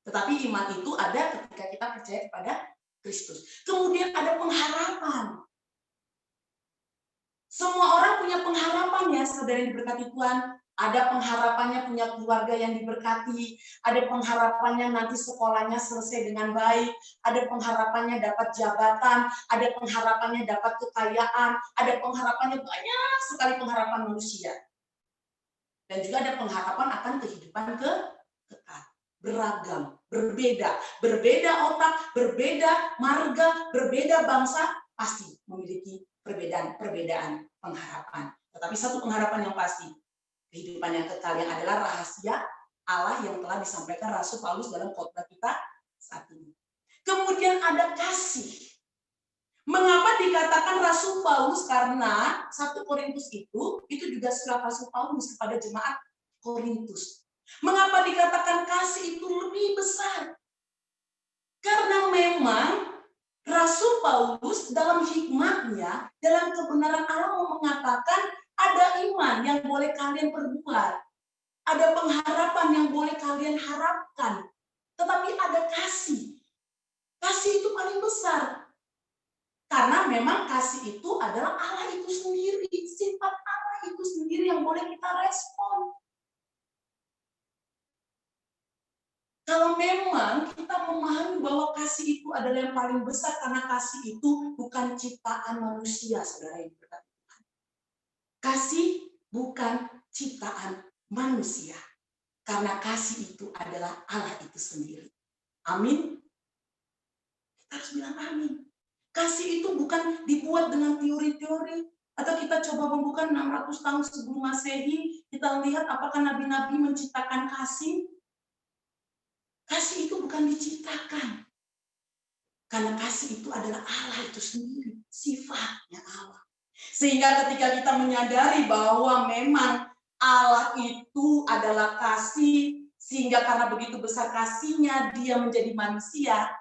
Tetapi iman itu ada ketika kita percaya kepada Kristus. Kemudian ada pengharapan. Semua orang punya pengharapan ya, saudara yang diberkati Tuhan. Ada pengharapannya punya keluarga yang diberkati. Ada pengharapannya nanti sekolahnya selesai dengan baik. Ada pengharapannya dapat jabatan. Ada pengharapannya dapat kekayaan. Ada pengharapannya banyak sekali pengharapan manusia. Dan juga ada pengharapan akan kehidupan kekal. Beragam, berbeda otak, berbeda marga, berbeda bangsa, pasti memiliki perbedaan pengharapan. Tetapi satu pengharapan yang pasti, kehidupan yang kekal yang adalah rahasia Allah yang telah disampaikan Rasul Paulus dalam khotbah kita saat ini. Kemudian ada kasih. Mengapa dikatakan Rasul Paulus? Karena 1 Korintus itu juga surat Rasul Paulus kepada jemaat Korintus. Mengapa dikatakan kasih itu lebih besar? Karena memang Rasul Paulus dalam hikmatnya, dalam kebenaran Allah mau mengatakan ada iman yang boleh kalian perbuat. Ada pengharapan yang boleh kalian harapkan. tetapi ada kasih. Kasih itu paling besar. Karena memang kasih itu adalah Allah itu sendiri, sifat Allah itu sendiri yang boleh kita respon. Kalau memang kita memahami bahwa kasih itu adalah yang paling besar, karena kasih itu bukan ciptaan manusia, saudara yang berkata Tuhan. Kasih bukan ciptaan manusia, karena kasih itu adalah Allah itu sendiri. Amin. Kita harus bilang amin. Kasih itu bukan dibuat dengan teori-teori, atau kita coba membuka 600 tahun sebelum Masehi, kita lihat apakah nabi-nabi menciptakan kasih. Kasih itu bukan diciptakan. Karena kasih itu adalah Allah itu sendiri, sifatnya Allah. Sehingga ketika kita menyadari bahwa memang Allah itu adalah kasih, sehingga karena begitu besar kasihnya, dia menjadi manusia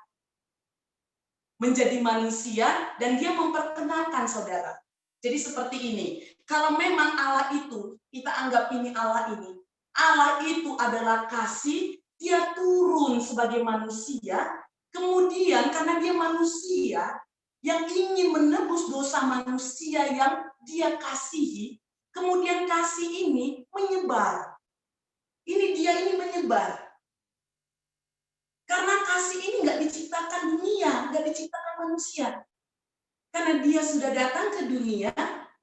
dan dia memperkenalkan saudara. Jadi seperti ini, kalau memang Allah itu, kita anggap ini Allah itu adalah kasih, dia turun sebagai manusia, kemudian karena dia manusia yang ingin menebus dosa manusia yang dia kasihi, kemudian kasih ini menyebar. Ini menyebar. Karena kasih ini nggak diciptakan dunia, nggak diciptakan manusia. Karena dia sudah datang ke dunia,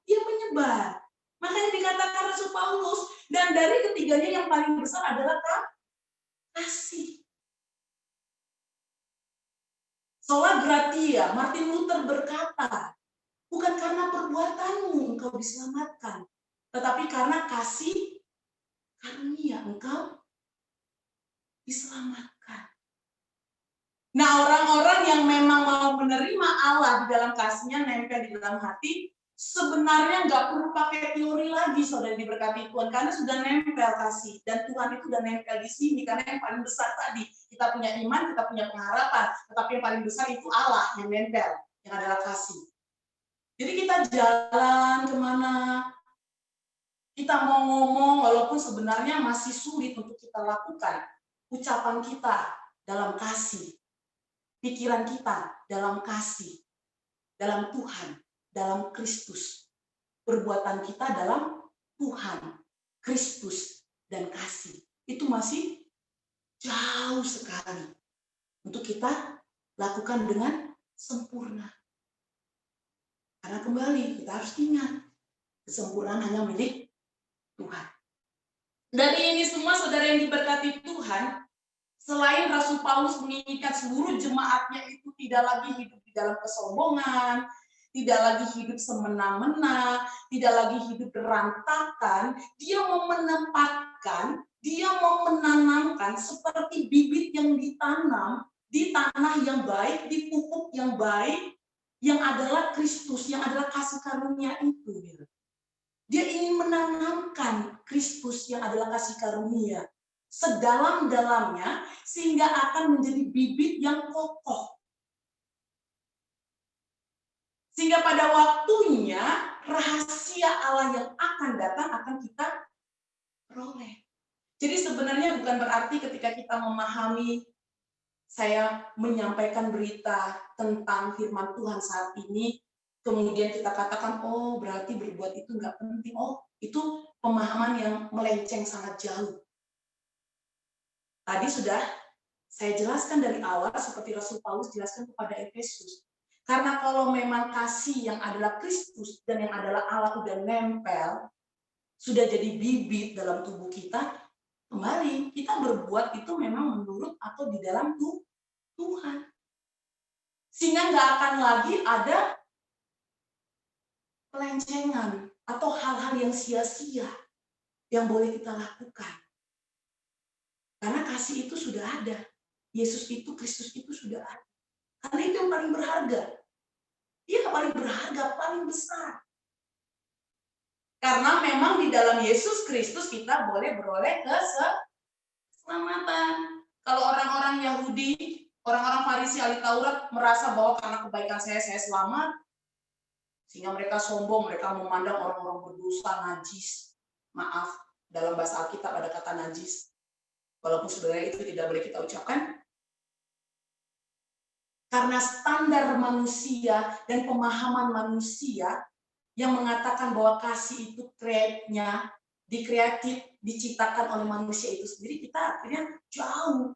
dia menyebar. Makanya dikatakan Rasul Paulus, dan dari ketiganya yang paling besar adalah kasih. Sola gratia, Martin Luther berkata, bukan karena perbuatanmu engkau diselamatkan, tetapi karena kasih karunia engkau diselamatkan. Nah, orang-orang yang memang mau menerima Allah di dalam kasihnya, nempel di dalam hati, sebenarnya nggak perlu pakai teori lagi, saudara diberkati Tuhan, karena sudah nempel kasih, dan Tuhan itu sudah nempel di sini, karena yang paling besar tadi, kita punya iman, kita punya pengharapan, tetapi yang paling besar itu Allah yang nempel, yang adalah kasih. Jadi kita jalan kemana, kita mau ngomong, walaupun sebenarnya masih sulit untuk kita lakukan, ucapan kita dalam kasih, pikiran kita dalam kasih, dalam Tuhan, dalam Kristus. Perbuatan kita dalam Tuhan, Kristus, dan kasih. Itu masih jauh sekali untuk kita lakukan dengan sempurna. Karena kembali, kita harus ingat, kesempurnaan hanya milik Tuhan. Dari ini semua, saudara yang diberkati Tuhan, selain Rasul Paulus menginginkan seluruh jemaatnya itu tidak lagi hidup di dalam kesombongan, tidak lagi hidup semena-mena, tidak lagi hidup berantakan, dia mau menempatkan, dia mau menanamkan seperti bibit yang ditanam di tanah yang baik, di pupuk yang baik, yang adalah Kristus, yang adalah kasih karunia itu. Dia ingin menanamkan Kristus yang adalah kasih karunia sedalam-dalamnya, sehingga akan menjadi bibit yang kokoh. Sehingga pada waktunya, rahasia Allah yang akan datang akan kita peroleh. Jadi sebenarnya bukan berarti ketika kita memahami, saya menyampaikan berita tentang firman Tuhan saat ini, kemudian kita katakan, oh berarti berbuat itu nggak penting. Oh, itu pemahaman yang melenceng sangat jauh. Tadi sudah saya jelaskan dari awal, seperti Rasul Paulus jelaskan kepada Efesus. Karena kalau memang kasih yang adalah Kristus dan yang adalah Allah sudah nempel, sudah jadi bibit dalam tubuh kita, kembali kita berbuat itu memang menurut atau di dalam Tuhan. Sehingga nggak akan lagi ada pelencengan atau hal-hal yang sia-sia yang boleh kita lakukan. Karena kasih itu sudah ada. Yesus itu, Kristus itu sudah ada. Karena itu yang paling berharga. Dia paling berharga, paling besar. Karena memang di dalam Yesus Kristus kita boleh beroleh keselamatan. Kalau orang-orang Yahudi, orang-orang Farisi ahli Taurat merasa bahwa karena kebaikan saya selamat, sehingga mereka sombong, mereka memandang orang-orang berdosa najis. Maaf, dalam bahasa Alkitab ada kata najis. Walaupun sebenarnya itu tidak boleh kita ucapkan, Karena standar manusia dan pemahaman manusia yang mengatakan bahwa kasih itu dikreatif, diciptakan oleh manusia itu sendiri, kita akhirnya jauh.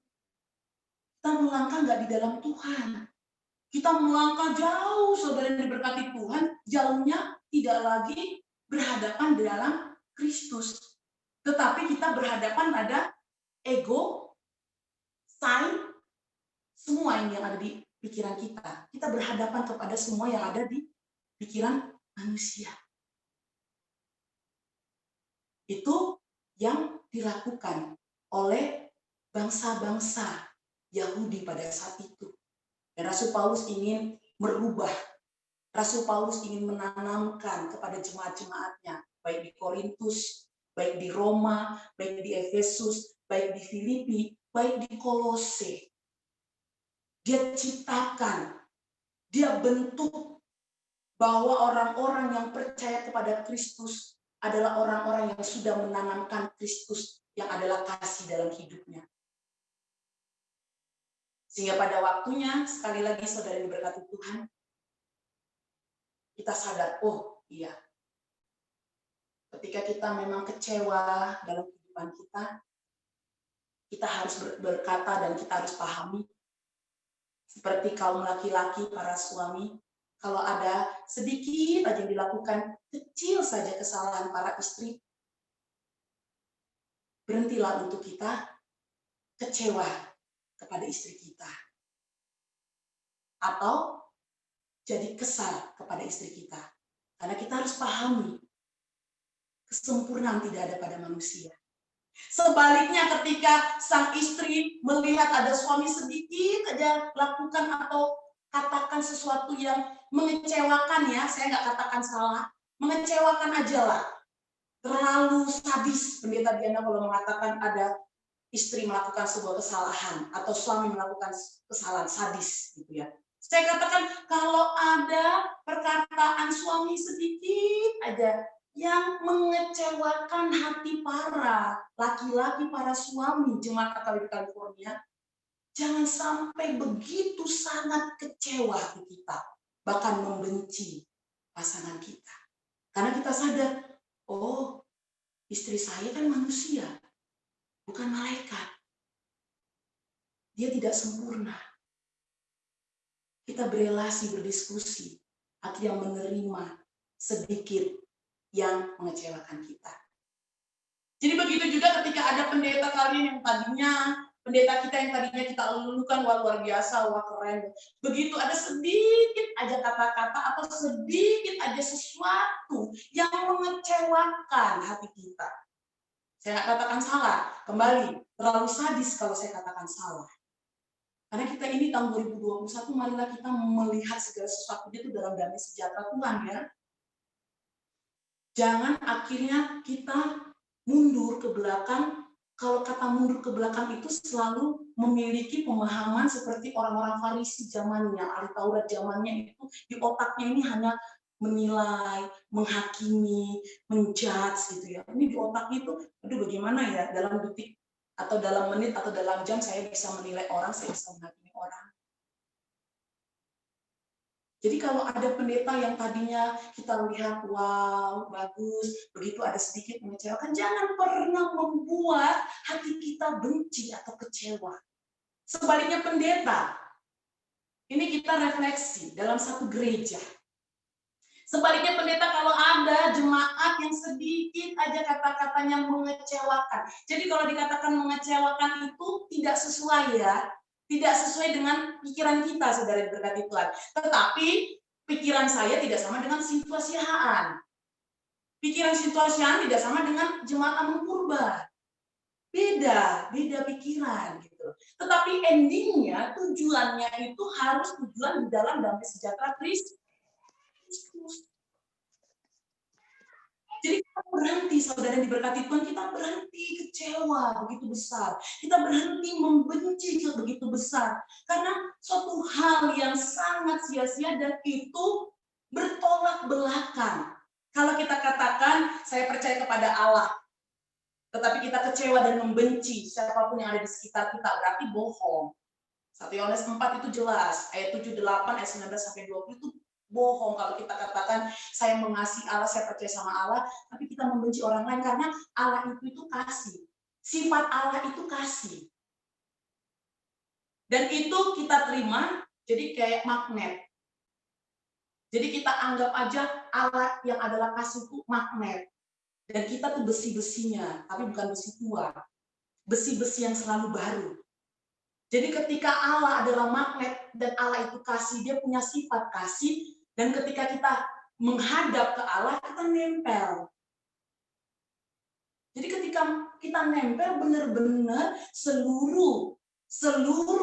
Kita melangkah nggak di dalam Tuhan. Kita melangkah jauh, saudara yang diberkati Tuhan, jauhnya tidak lagi berhadapan di dalam Kristus. Tetapi kita berhadapan pada ego, sign, semua yang ada di pikiran kita. Kita berhadapan kepada semua yang ada di pikiran manusia. Itu yang dilakukan oleh bangsa-bangsa Yahudi pada saat itu. Dan Rasul Paulus ingin merubah. Rasul Paulus ingin menanamkan kepada jemaat-jemaatnya, baik di Korintus, baik di Roma, baik di Efesus, baik di Filipi, baik di Kolose. Dia ciptakan, dia bentuk bahwa orang-orang yang percaya kepada Kristus adalah orang-orang yang sudah menanamkan Kristus yang adalah kasih dalam hidupnya. Sehingga pada waktunya, sekali lagi saudara yang diberkati Tuhan, kita sadar, oh iya, ketika kita memang kecewa dalam kehidupan kita harus berkata dan kita harus pahami, seperti kaum laki-laki, para suami, kalau ada sedikit aja yang dilakukan, kecil saja kesalahan para istri, berhentilah untuk kita kecewa kepada istri kita. Atau jadi kesal kepada istri kita. Karena kita harus pahami, kesempurnaan tidak ada pada manusia. Sebaliknya ketika sang istri melihat ada suami sedikit aja lakukan atau katakan sesuatu yang mengecewakan, ya, saya nggak katakan salah, mengecewakan aja lah. Terlalu sadis pendeta Diana kalau mengatakan ada istri melakukan sebuah kesalahan atau suami melakukan kesalahan sadis gitu ya. Saya katakan kalau ada perkataan suami sedikit aja yang mengecewakan hati para laki-laki, para suami jemaat Katolik California, jangan sampai begitu sangat kecewa kita, bahkan membenci pasangan kita. Karena kita sadar, oh, istri saya kan manusia, bukan malaikat. Dia tidak sempurna. Kita berelasi, berdiskusi, akhirnya menerima sedikit yang mengecewakan kita. Jadi begitu juga ketika ada pendeta kalian yang tadinya, pendeta kita yang tadinya kita lulukan, wah luar biasa, wah keren. Begitu ada sedikit aja kata-kata atau sedikit aja sesuatu yang mengecewakan hati kita. Saya nggak katakan salah, kembali, terlalu sadis kalau saya katakan salah. Karena kita ini tahun 2021, marilah kita melihat segala sesuatunya itu dalam damai sejahtera Tuhan, ya. Jangan akhirnya kita mundur ke belakang. Kalau kata mundur ke belakang itu selalu memiliki pemahaman seperti orang-orang Farisi zamannya, ahli Taurat zamannya itu di otaknya ini hanya menilai, menghakimi, menjudge gitu ya. Ini di otaknya itu, aduh bagaimana ya, dalam detik atau dalam menit atau dalam jam saya bisa menilai orang, saya bisa menghakimi orang. Jadi kalau ada pendeta yang tadinya kita lihat, wow, bagus, begitu ada sedikit mengecewakan, jangan pernah membuat hati kita benci atau kecewa. Sebaliknya pendeta, ini kita refleksi dalam satu gereja. Sebaliknya pendeta kalau ada jemaat yang sedikit aja kata-katanya mengecewakan. Jadi kalau dikatakan mengecewakan itu tidak sesuai ya. Tidak sesuai dengan pikiran kita, saudara berkati Tuhan. Tetapi pikiran saya tidak sama dengan situasi Haan. Pikiran situasi Haan tidak sama dengan jemaat Amun Purba. Beda pikiran gitu. Tetapi endingnya, tujuannya itu harus tujuan di dalam damai sejahtera Kristus. Jadi kita berhenti, saudara yang diberkati Tuhan, kita berhenti kecewa begitu besar. Kita berhenti membenci begitu besar. Karena suatu hal yang sangat sia-sia dan itu bertolak belakang. Kalau kita katakan, saya percaya kepada Allah, tetapi kita kecewa dan membenci siapapun yang ada di sekitar kita, berarti bohong. 1 Yohanes 4 itu jelas, ayat 7, 8, ayat 19 sampai 20 itu bohong kalau kita katakan saya mengasihi Allah, saya percaya sama Allah, tapi kita membenci orang lain, karena Allah itu kasih. Sifat Allah itu kasih. Dan itu kita terima jadi kayak magnet. Jadi kita anggap aja Allah yang adalah kasih itu magnet. Dan kita tuh besi-besinya, tapi bukan besi tua. Besi-besi yang selalu baru. Jadi ketika Allah adalah magnet dan Allah itu kasih, dia punya sifat kasih, dan ketika kita menghadap ke Allah, kita nempel. Jadi ketika kita nempel, benar-benar seluruh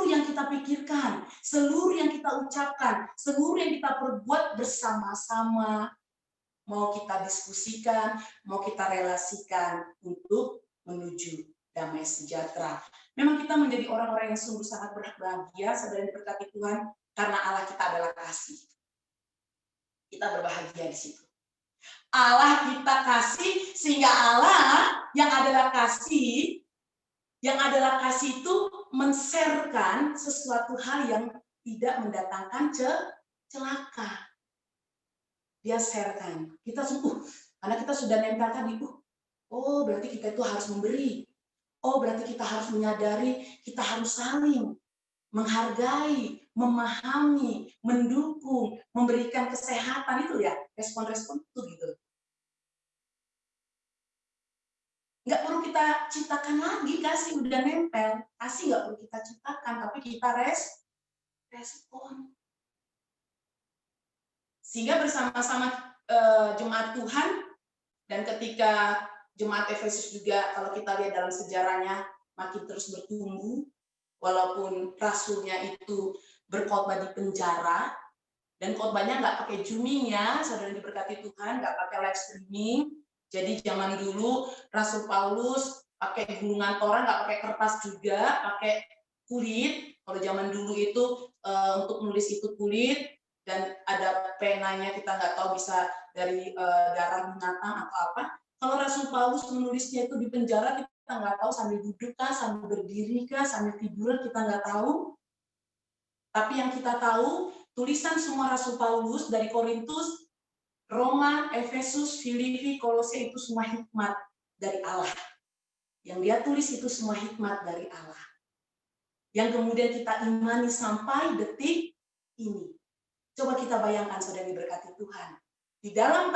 yang kita pikirkan, seluruh yang kita ucapkan, seluruh yang kita perbuat bersama-sama, mau kita diskusikan, mau kita relasikan untuk menuju damai sejahtera. Memang kita menjadi orang-orang yang sungguh sangat berbahagia, saudara yang diberkati Tuhan, karena Allah kita adalah kasih. Kita berbahagia di situ. Allah kita kasih, sehingga Allah yang adalah kasih itu men-share-kan sesuatu hal yang tidak mendatangkan celaka. Dia share-kan. Kita karena kita sudah nempel tadi, oh berarti kita itu harus memberi. Oh berarti kita harus menyadari, kita harus saling menghargai, memahami, mendukung, memberikan kesehatan, itu ya, respon-respon itu gitu. Nggak perlu kita ciptakan lagi, kasih udah nempel. Kasih nggak perlu kita ciptakan, tapi kita respon. Sehingga bersama-sama jemaat Tuhan, dan ketika jemaat Efesus juga, kalau kita lihat dalam sejarahnya, makin terus bertumbuh, walaupun rasulnya itu berkhotbah di penjara, dan khotbahnya nggak pakai zooming ya, saudara diberkati Tuhan, nggak pakai live streaming. Jadi zaman dulu Rasul Paulus pakai gulungan Torah, nggak pakai kertas juga, pakai kulit. Kalau zaman dulu itu untuk menulis itu kulit, dan ada penanya, kita nggak tahu bisa dari darah binatang atau apa. Kalau Rasul Paulus menulisnya itu di penjara, kita nggak tahu sambil duduk kah, sambil berdiri kah, sambil tiduran, kita nggak tahu. Tapi yang kita tahu, tulisan semua Rasul Paulus dari Korintus, Roma, Efesus, Filipi, Kolose itu semua hikmat dari Allah. Yang dia tulis itu semua hikmat dari Allah. Yang kemudian kita imani sampai detik ini. Coba kita bayangkan, saudara diberkati Tuhan. Di dalam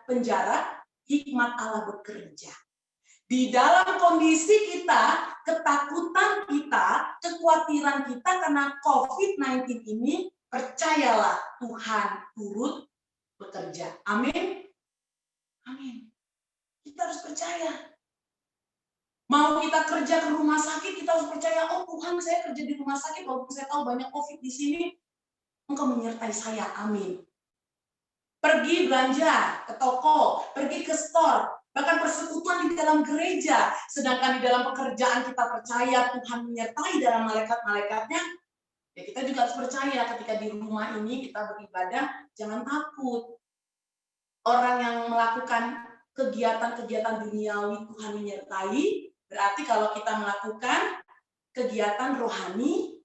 penjara, hikmat Allah bekerja. Di dalam kondisi kita, ketakutan kita, kekhawatiran kita karena COVID-19 ini, percayalah Tuhan turut bekerja. Amin. Amin. Kita harus percaya. Mau kita kerja ke rumah sakit, kita harus percaya, oh Tuhan, saya kerja di rumah sakit, walaupun saya tahu banyak COVID di sini, Engkau menyertai saya. Amin. Pergi belanja ke toko, pergi ke store, bahkan persekutuan di dalam gereja. Sedangkan di dalam pekerjaan kita percaya Tuhan menyertai dalam malaikat-malaikatnya, ya kita juga harus percaya ketika di rumah ini kita beribadah, jangan takut. Orang yang melakukan kegiatan-kegiatan duniawi Tuhan menyertai, berarti kalau kita melakukan kegiatan rohani,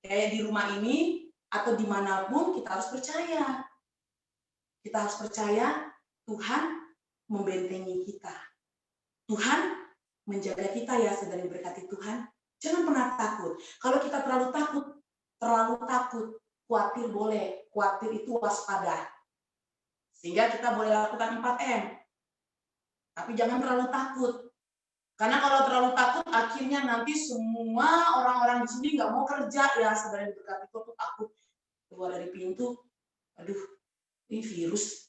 kayak di rumah ini, atau dimanapun, kita harus percaya. Kita harus percaya Tuhan membentengi kita. Tuhan menjaga kita ya, saudara diberkati Tuhan. Jangan pernah takut. Kalau kita terlalu takut, khawatir boleh. Khawatir itu waspada. Sehingga kita boleh lakukan 4M. Tapi jangan terlalu takut. Karena kalau terlalu takut, akhirnya nanti semua orang-orang di sini nggak mau kerja ya, saudara diberkati Tuhan, takut keluar dari pintu. Aduh, ini virus.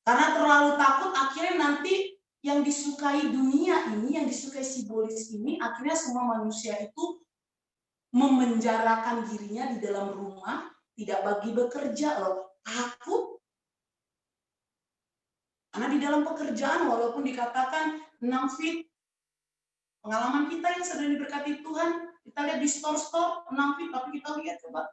Karena terlalu takut, akhirnya nanti yang disukai dunia ini, yang disukai simbolis ini, akhirnya semua manusia itu memenjarakan dirinya di dalam rumah, tidak bagi bekerja loh. Takut. Karena di dalam pekerjaan, walaupun dikatakan 6 feet, pengalaman kita yang sedang diberkati Tuhan, kita lihat di store-store 6 feet, tapi kita lihat coba,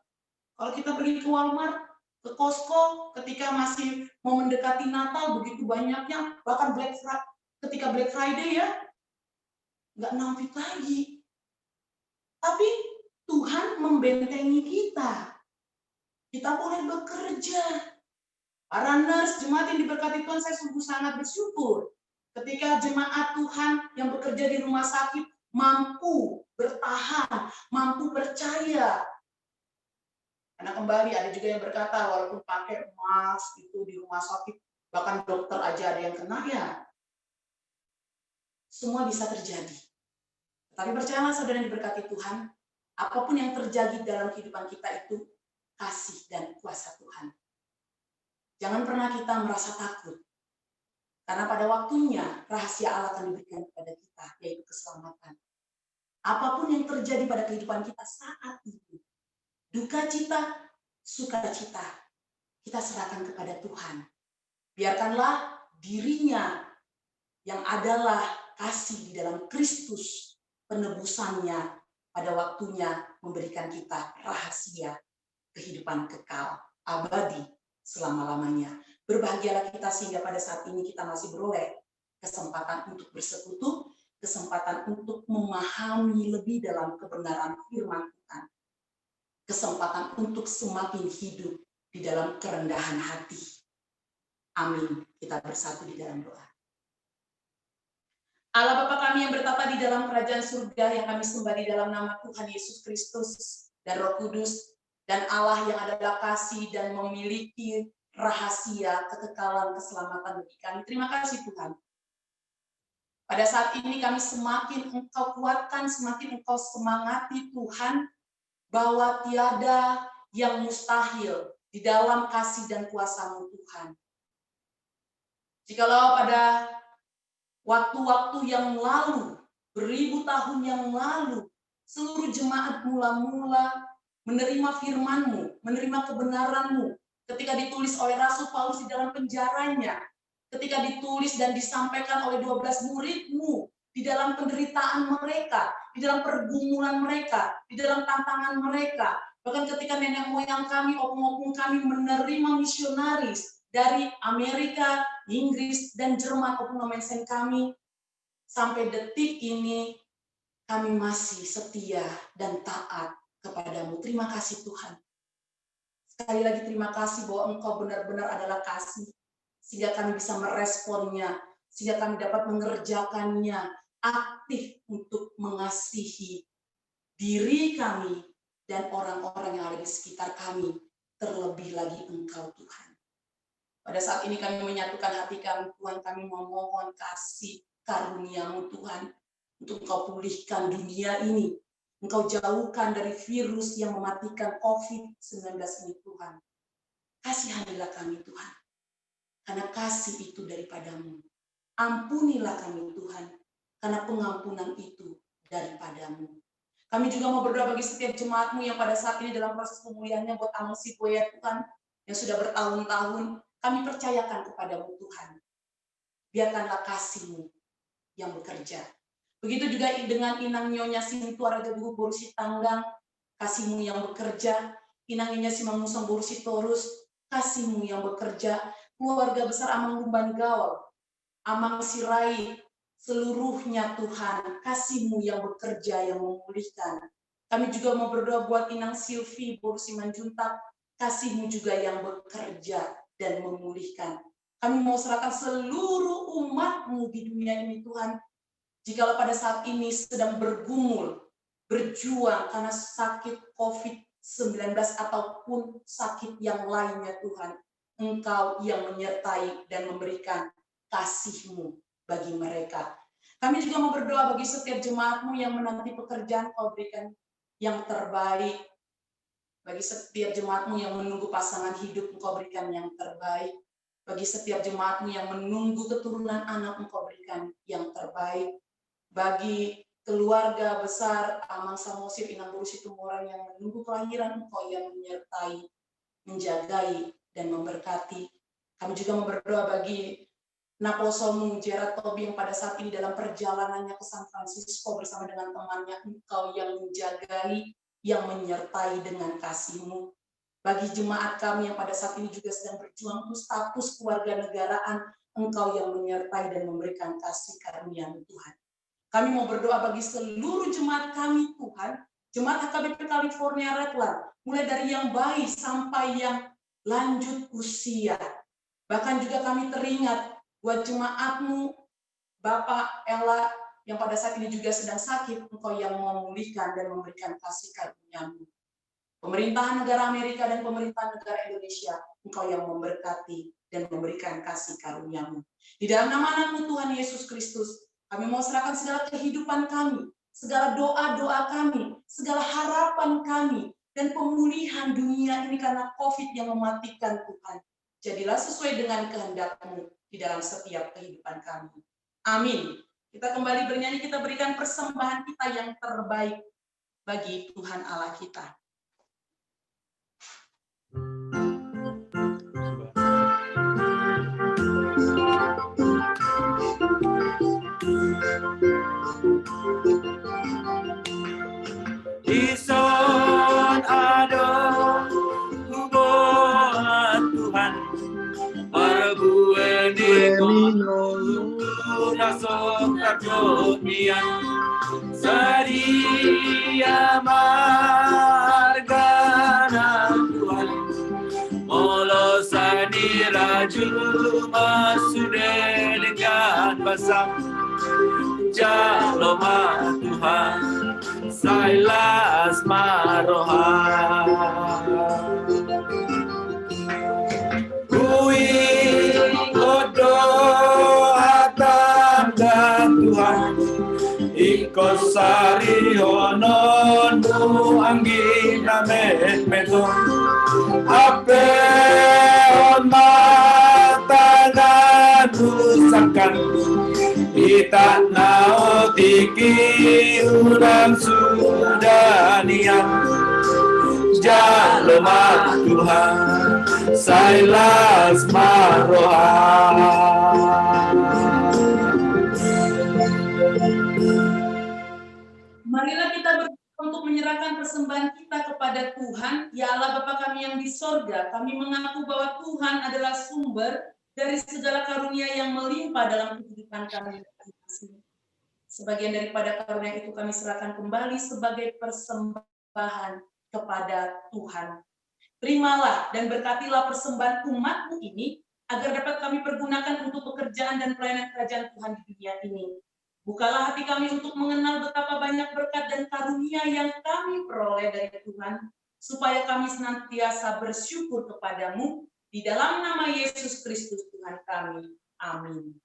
kalau kita pergi ke Walmart, ke Costco, ketika masih mau mendekati Natal, begitu banyaknya, bahkan ketika Black Friday ya, nggak 6 feet lagi. Tapi membentengi kita. Kita boleh bekerja. Para nurse, jemaat yang diberkati Tuhan, saya sungguh sangat bersyukur ketika jemaat Tuhan yang bekerja di rumah sakit mampu bertahan, mampu percaya. Karena kembali ada juga yang berkata, walaupun pakai mask itu di rumah sakit, bahkan dokter aja ada yang kena, ya. Semua bisa terjadi. Tapi percayalah saudara yang diberkati Tuhan, apapun yang terjadi dalam kehidupan kita itu kasih dan kuasa Tuhan. Jangan pernah kita merasa takut. Karena pada waktunya rahasia Allah akan diberikan kepada kita, yaitu keselamatan. Apapun yang terjadi pada kehidupan kita saat itu, duka cita, sukacita, kita serahkan kepada Tuhan. Biarkanlah dirinya yang adalah kasih di dalam Kristus, penebusannya pada waktunya memberikan kita rahasia kehidupan kekal, abadi, selama-lamanya. Berbahagialah kita sehingga pada saat ini kita masih beroleh kesempatan untuk bersekutu, kesempatan untuk memahami lebih dalam kebenaran firman Tuhan, kesempatan untuk semakin hidup di dalam kerendahan hati. Amin. Kita bersatu di dalam doa. Allah Bapa kami yang bertata di dalam kerajaan surga, yang kami sembah di dalam nama Tuhan Yesus Kristus dan Roh Kudus, dan Allah yang adalah kasih dan memiliki rahasia kekekalan keselamatan bagi kami. Terima kasih Tuhan. Pada saat ini kami semakin Engkau kuatkan, semakin Engkau semangati Tuhan, bahwa tiada yang mustahil di dalam kasih dan kuasa-Mu Tuhan. Jikalau pada waktu-waktu yang lalu, beribu tahun yang lalu, seluruh jemaat mula-mula menerima firman-Mu, menerima kebenaran-Mu, ketika ditulis oleh Rasul Paulus di dalam penjaranya, ketika ditulis dan disampaikan oleh 12 murid-Mu, di dalam penderitaan mereka, di dalam pergumulan mereka, di dalam tantangan mereka, bahkan ketika nenek moyang kami, opung-opung kami menerima misionaris dari Amerika, Inggris, dan Jerman, opung nomensen kami, sampai detik ini kami masih setia dan taat kepadamu. Terima kasih Tuhan. Sekali lagi terima kasih bahwa Engkau benar-benar adalah kasih, sehingga kami bisa meresponnya, sehingga kami dapat mengerjakannya, aktif untuk mengasihi diri kami dan orang-orang yang ada di sekitar kami, terlebih lagi Engkau Tuhan. Pada saat ini kami menyatukan hati kami, Tuhan, kami memohon kasih karunia-Mu Tuhan, untuk Engkau pulihkan dunia ini. Engkau jauhkan dari virus yang mematikan COVID-19 ini Tuhan. Kasihanilah kami Tuhan, karena kasih itu daripadamu. Ampunilah kami Tuhan, karena pengampunan itu daripadamu. Kami juga mau berdoa bagi setiap jemaat-Mu yang pada saat ini dalam proses pemulihannya buat Amang Sipoya Tuhan, yang sudah bertahun-tahun, kami percayakan kepadamu Tuhan. Biarkanlah kasih-Mu yang bekerja. Begitu juga dengan Inang Nyonya Sintu Araga Buku Borusi Tanggang, kasih-Mu yang bekerja. Inang Nyonya Simangusang Borusi Torus, kasih-Mu yang bekerja. Keluarga besar Amang Lumban Gaul, Amang Sirai, seluruhnya Tuhan, kasih-Mu yang bekerja, yang memulihkan. Kami juga mau berdoa buat Inang Silvi Borusi Manjuntak, kasih-Mu juga yang bekerja dan memulihkan. Kami mau serahkan seluruh umat-Mu di dunia ini Tuhan, jikalau pada saat ini sedang bergumul, berjuang karena sakit COVID-19 ataupun sakit yang lainnya Tuhan, Engkau yang menyertai dan memberikan kasih-Mu bagi mereka. Kami juga mau berdoa bagi setiap jemaat-Mu yang menanti pekerjaan, Kau berikan yang terbaik. Bagi setiap jemaat-Mu yang menunggu pasangan hidup, Engkau berikan yang terbaik. Bagi setiap jemaat-Mu yang menunggu keturunan anak, Engkau berikan yang terbaik. Bagi keluarga besar Amang Samosir Inang Borusi Tumorang yang menunggu kelahiran, Engkau yang menyertai, menjagai, dan memberkati. Kami juga mau berdoa bagi Naposomu Gerard Tobi yang pada saat ini dalam perjalanannya ke San Francisco bersama dengan temannya, Engkau yang menjagai, yang menyertai dengan kasih-Mu. Bagi jemaat kami yang pada saat ini juga sedang berjuang untuk status keluarga negaraan, Engkau yang menyertai dan memberikan kasih karunia-Mu Tuhan. Kami mau berdoa bagi seluruh jemaat kami Tuhan, Jemaat HKBP California Redland, mulai dari yang bayi sampai yang lanjut usia. Bahkan juga kami teringat buat jemaatmu, Bapak Ella, yang pada saat ini juga sedang sakit, Engkau yang memulihkan dan memberikan kasih karunia-Mu. Pemerintahan negara Amerika dan pemerintahan negara Indonesia, Engkau yang memberkati dan memberikan kasih karunia-Mu. Di dalam nama Anakmu Tuhan Yesus Kristus, kami mau serahkan segala kehidupan kami, segala doa-doa kami, segala harapan kami, dan pemulihan dunia ini karena COVID yang mematikan Tuhan. Jadilah sesuai dengan kehendak-Mu di dalam setiap kehidupan kami. Amin. Kita kembali bernyanyi, kita berikan persembahan kita yang terbaik bagi Tuhan Allah kita. Ison adon hubungan Tuhan Arbuen di nasok takutnian Sadia margana Tuhan Molosani raju masude dengan basam Jaloma Tuhan Sailas maroha Kui kodo atam dan Tuhan Ikosari honon mu anggi namet meton Ape on matangan rusakan Kita nao tiki urang sudanian Jaloma Tuhan Sailas maroha Marilah kita berdoa untuk menyerahkan persembahan kita kepada Tuhan. Ya Allah Bapa kami yang di sorga, kami mengaku bahwa Tuhan adalah sumber dari segala karunia yang melimpah dalam kehidupan kami. Sebagian daripada karunia itu kami serahkan kembali sebagai persembahan kepada Tuhan. Terimalah dan berkatilah persembahan umat-Mu ini, agar dapat kami pergunakan untuk pekerjaan dan pelayanan kerajaan Tuhan di dunia ini. Bukalah hati kami untuk mengenal betapa banyak berkat dan karunia yang kami peroleh dari Tuhan, supaya kami senantiasa bersyukur kepadamu, di dalam nama Yesus Kristus Tuhan kami. Amin.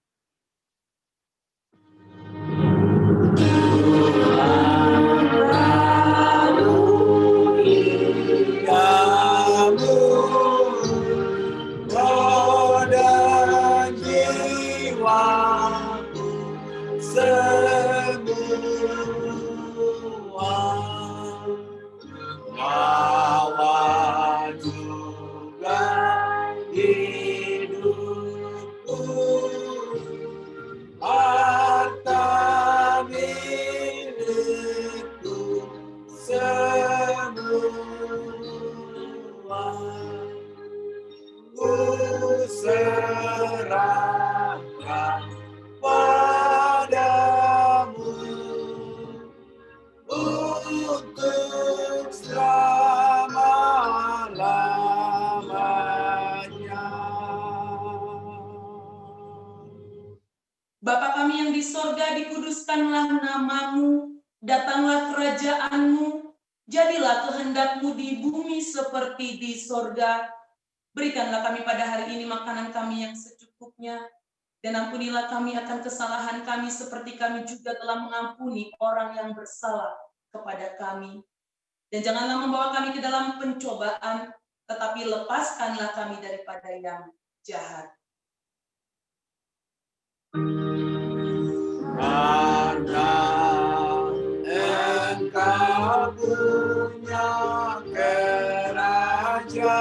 Bapa kami yang di sorga, dikuduskanlah namamu, datanglah kerajaanmu, jadilah kehendak-Mu di bumi seperti di sorga. Berikanlah kami pada hari ini makanan kami yang secukupnya, dan ampunilah kami akan kesalahan kami seperti kami juga telah mengampuni orang yang bersalah kepada kami. Dan janganlah membawa kami ke dalam pencobaan, tetapi lepaskanlah kami daripada yang jahat. Karena Engkau punya kerajaan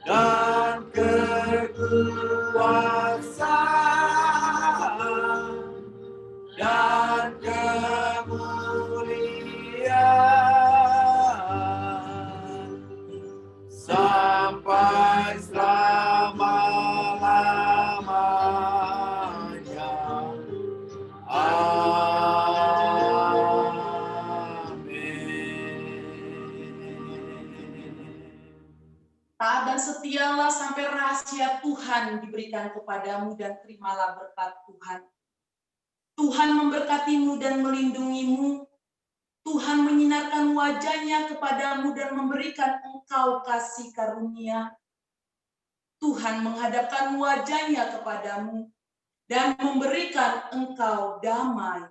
dan kekuasaan dan kemuliaan sampai selama-lamanya. Amin. dan setialah sampai rahasia Tuhan diberikan kepadamu dan terimalah berkat Tuhan. Tuhan memberkatimu dan melindungimu. Tuhan menyinarkan wajahnya kepadamu dan memberikan engkau kasih karunia. Tuhan menghadapkan wajahnya kepadamu dan memberikan engkau damai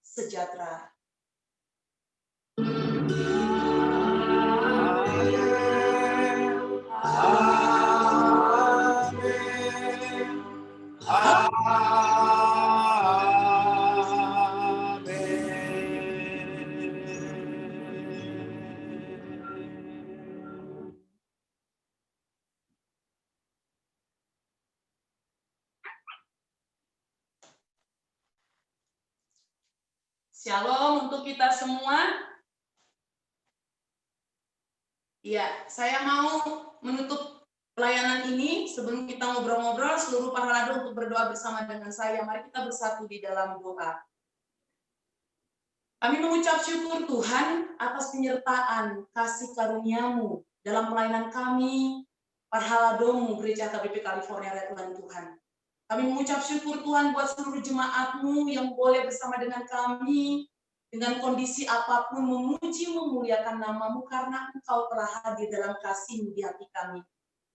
sejahtera. Shalom untuk kita semua. Ya, saya mau menutup pelayanan ini. Sebelum kita ngobrol-ngobrol, seluruh para lado untuk berdoa bersama dengan saya. Mari kita bersatu di dalam doa. Kami mengucap syukur Tuhan atas penyertaan kasih karunia-Mu dalam pelayanan kami, para haladomu Gereja KBP California Redland Tuhan. Kami mengucap syukur Tuhan buat seluruh jemaat-Mu yang boleh bersama dengan kami, dengan kondisi apapun memuji memuliakan nama-Mu karena Engkau telah hadir dalam kasih-Mu di hati kami.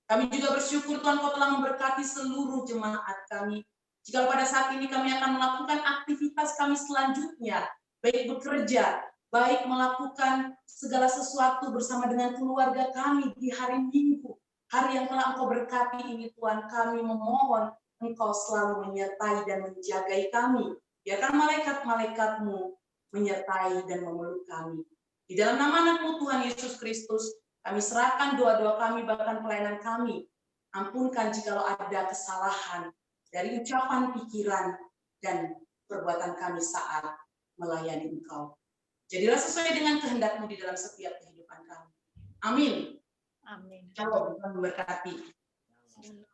Kami juga bersyukur Tuhan Kau telah memberkati seluruh jemaat kami. Jika pada saat ini kami akan melakukan aktivitas kami selanjutnya, baik bekerja, baik melakukan segala sesuatu bersama dengan keluarga kami di hari Minggu, hari yang telah Engkau berkati ini Tuhan, kami memohon Engkau selalu menyertai dan menjagai kami. Biarkan malaikat-malaikat-Mu menyertai dan memeluk kami. Di dalam nama anak-Mu Tuhan Yesus Kristus, kami serahkan doa-doa kami, bahkan pelayanan kami. Ampunkan jikalau ada kesalahan dari ucapan, pikiran, dan perbuatan kami saat melayani Engkau. Jadilah sesuai dengan kehendak-Mu di dalam setiap kehidupan kami. Amin. Amin. Shalom, Tuhan memberkati. Shalom.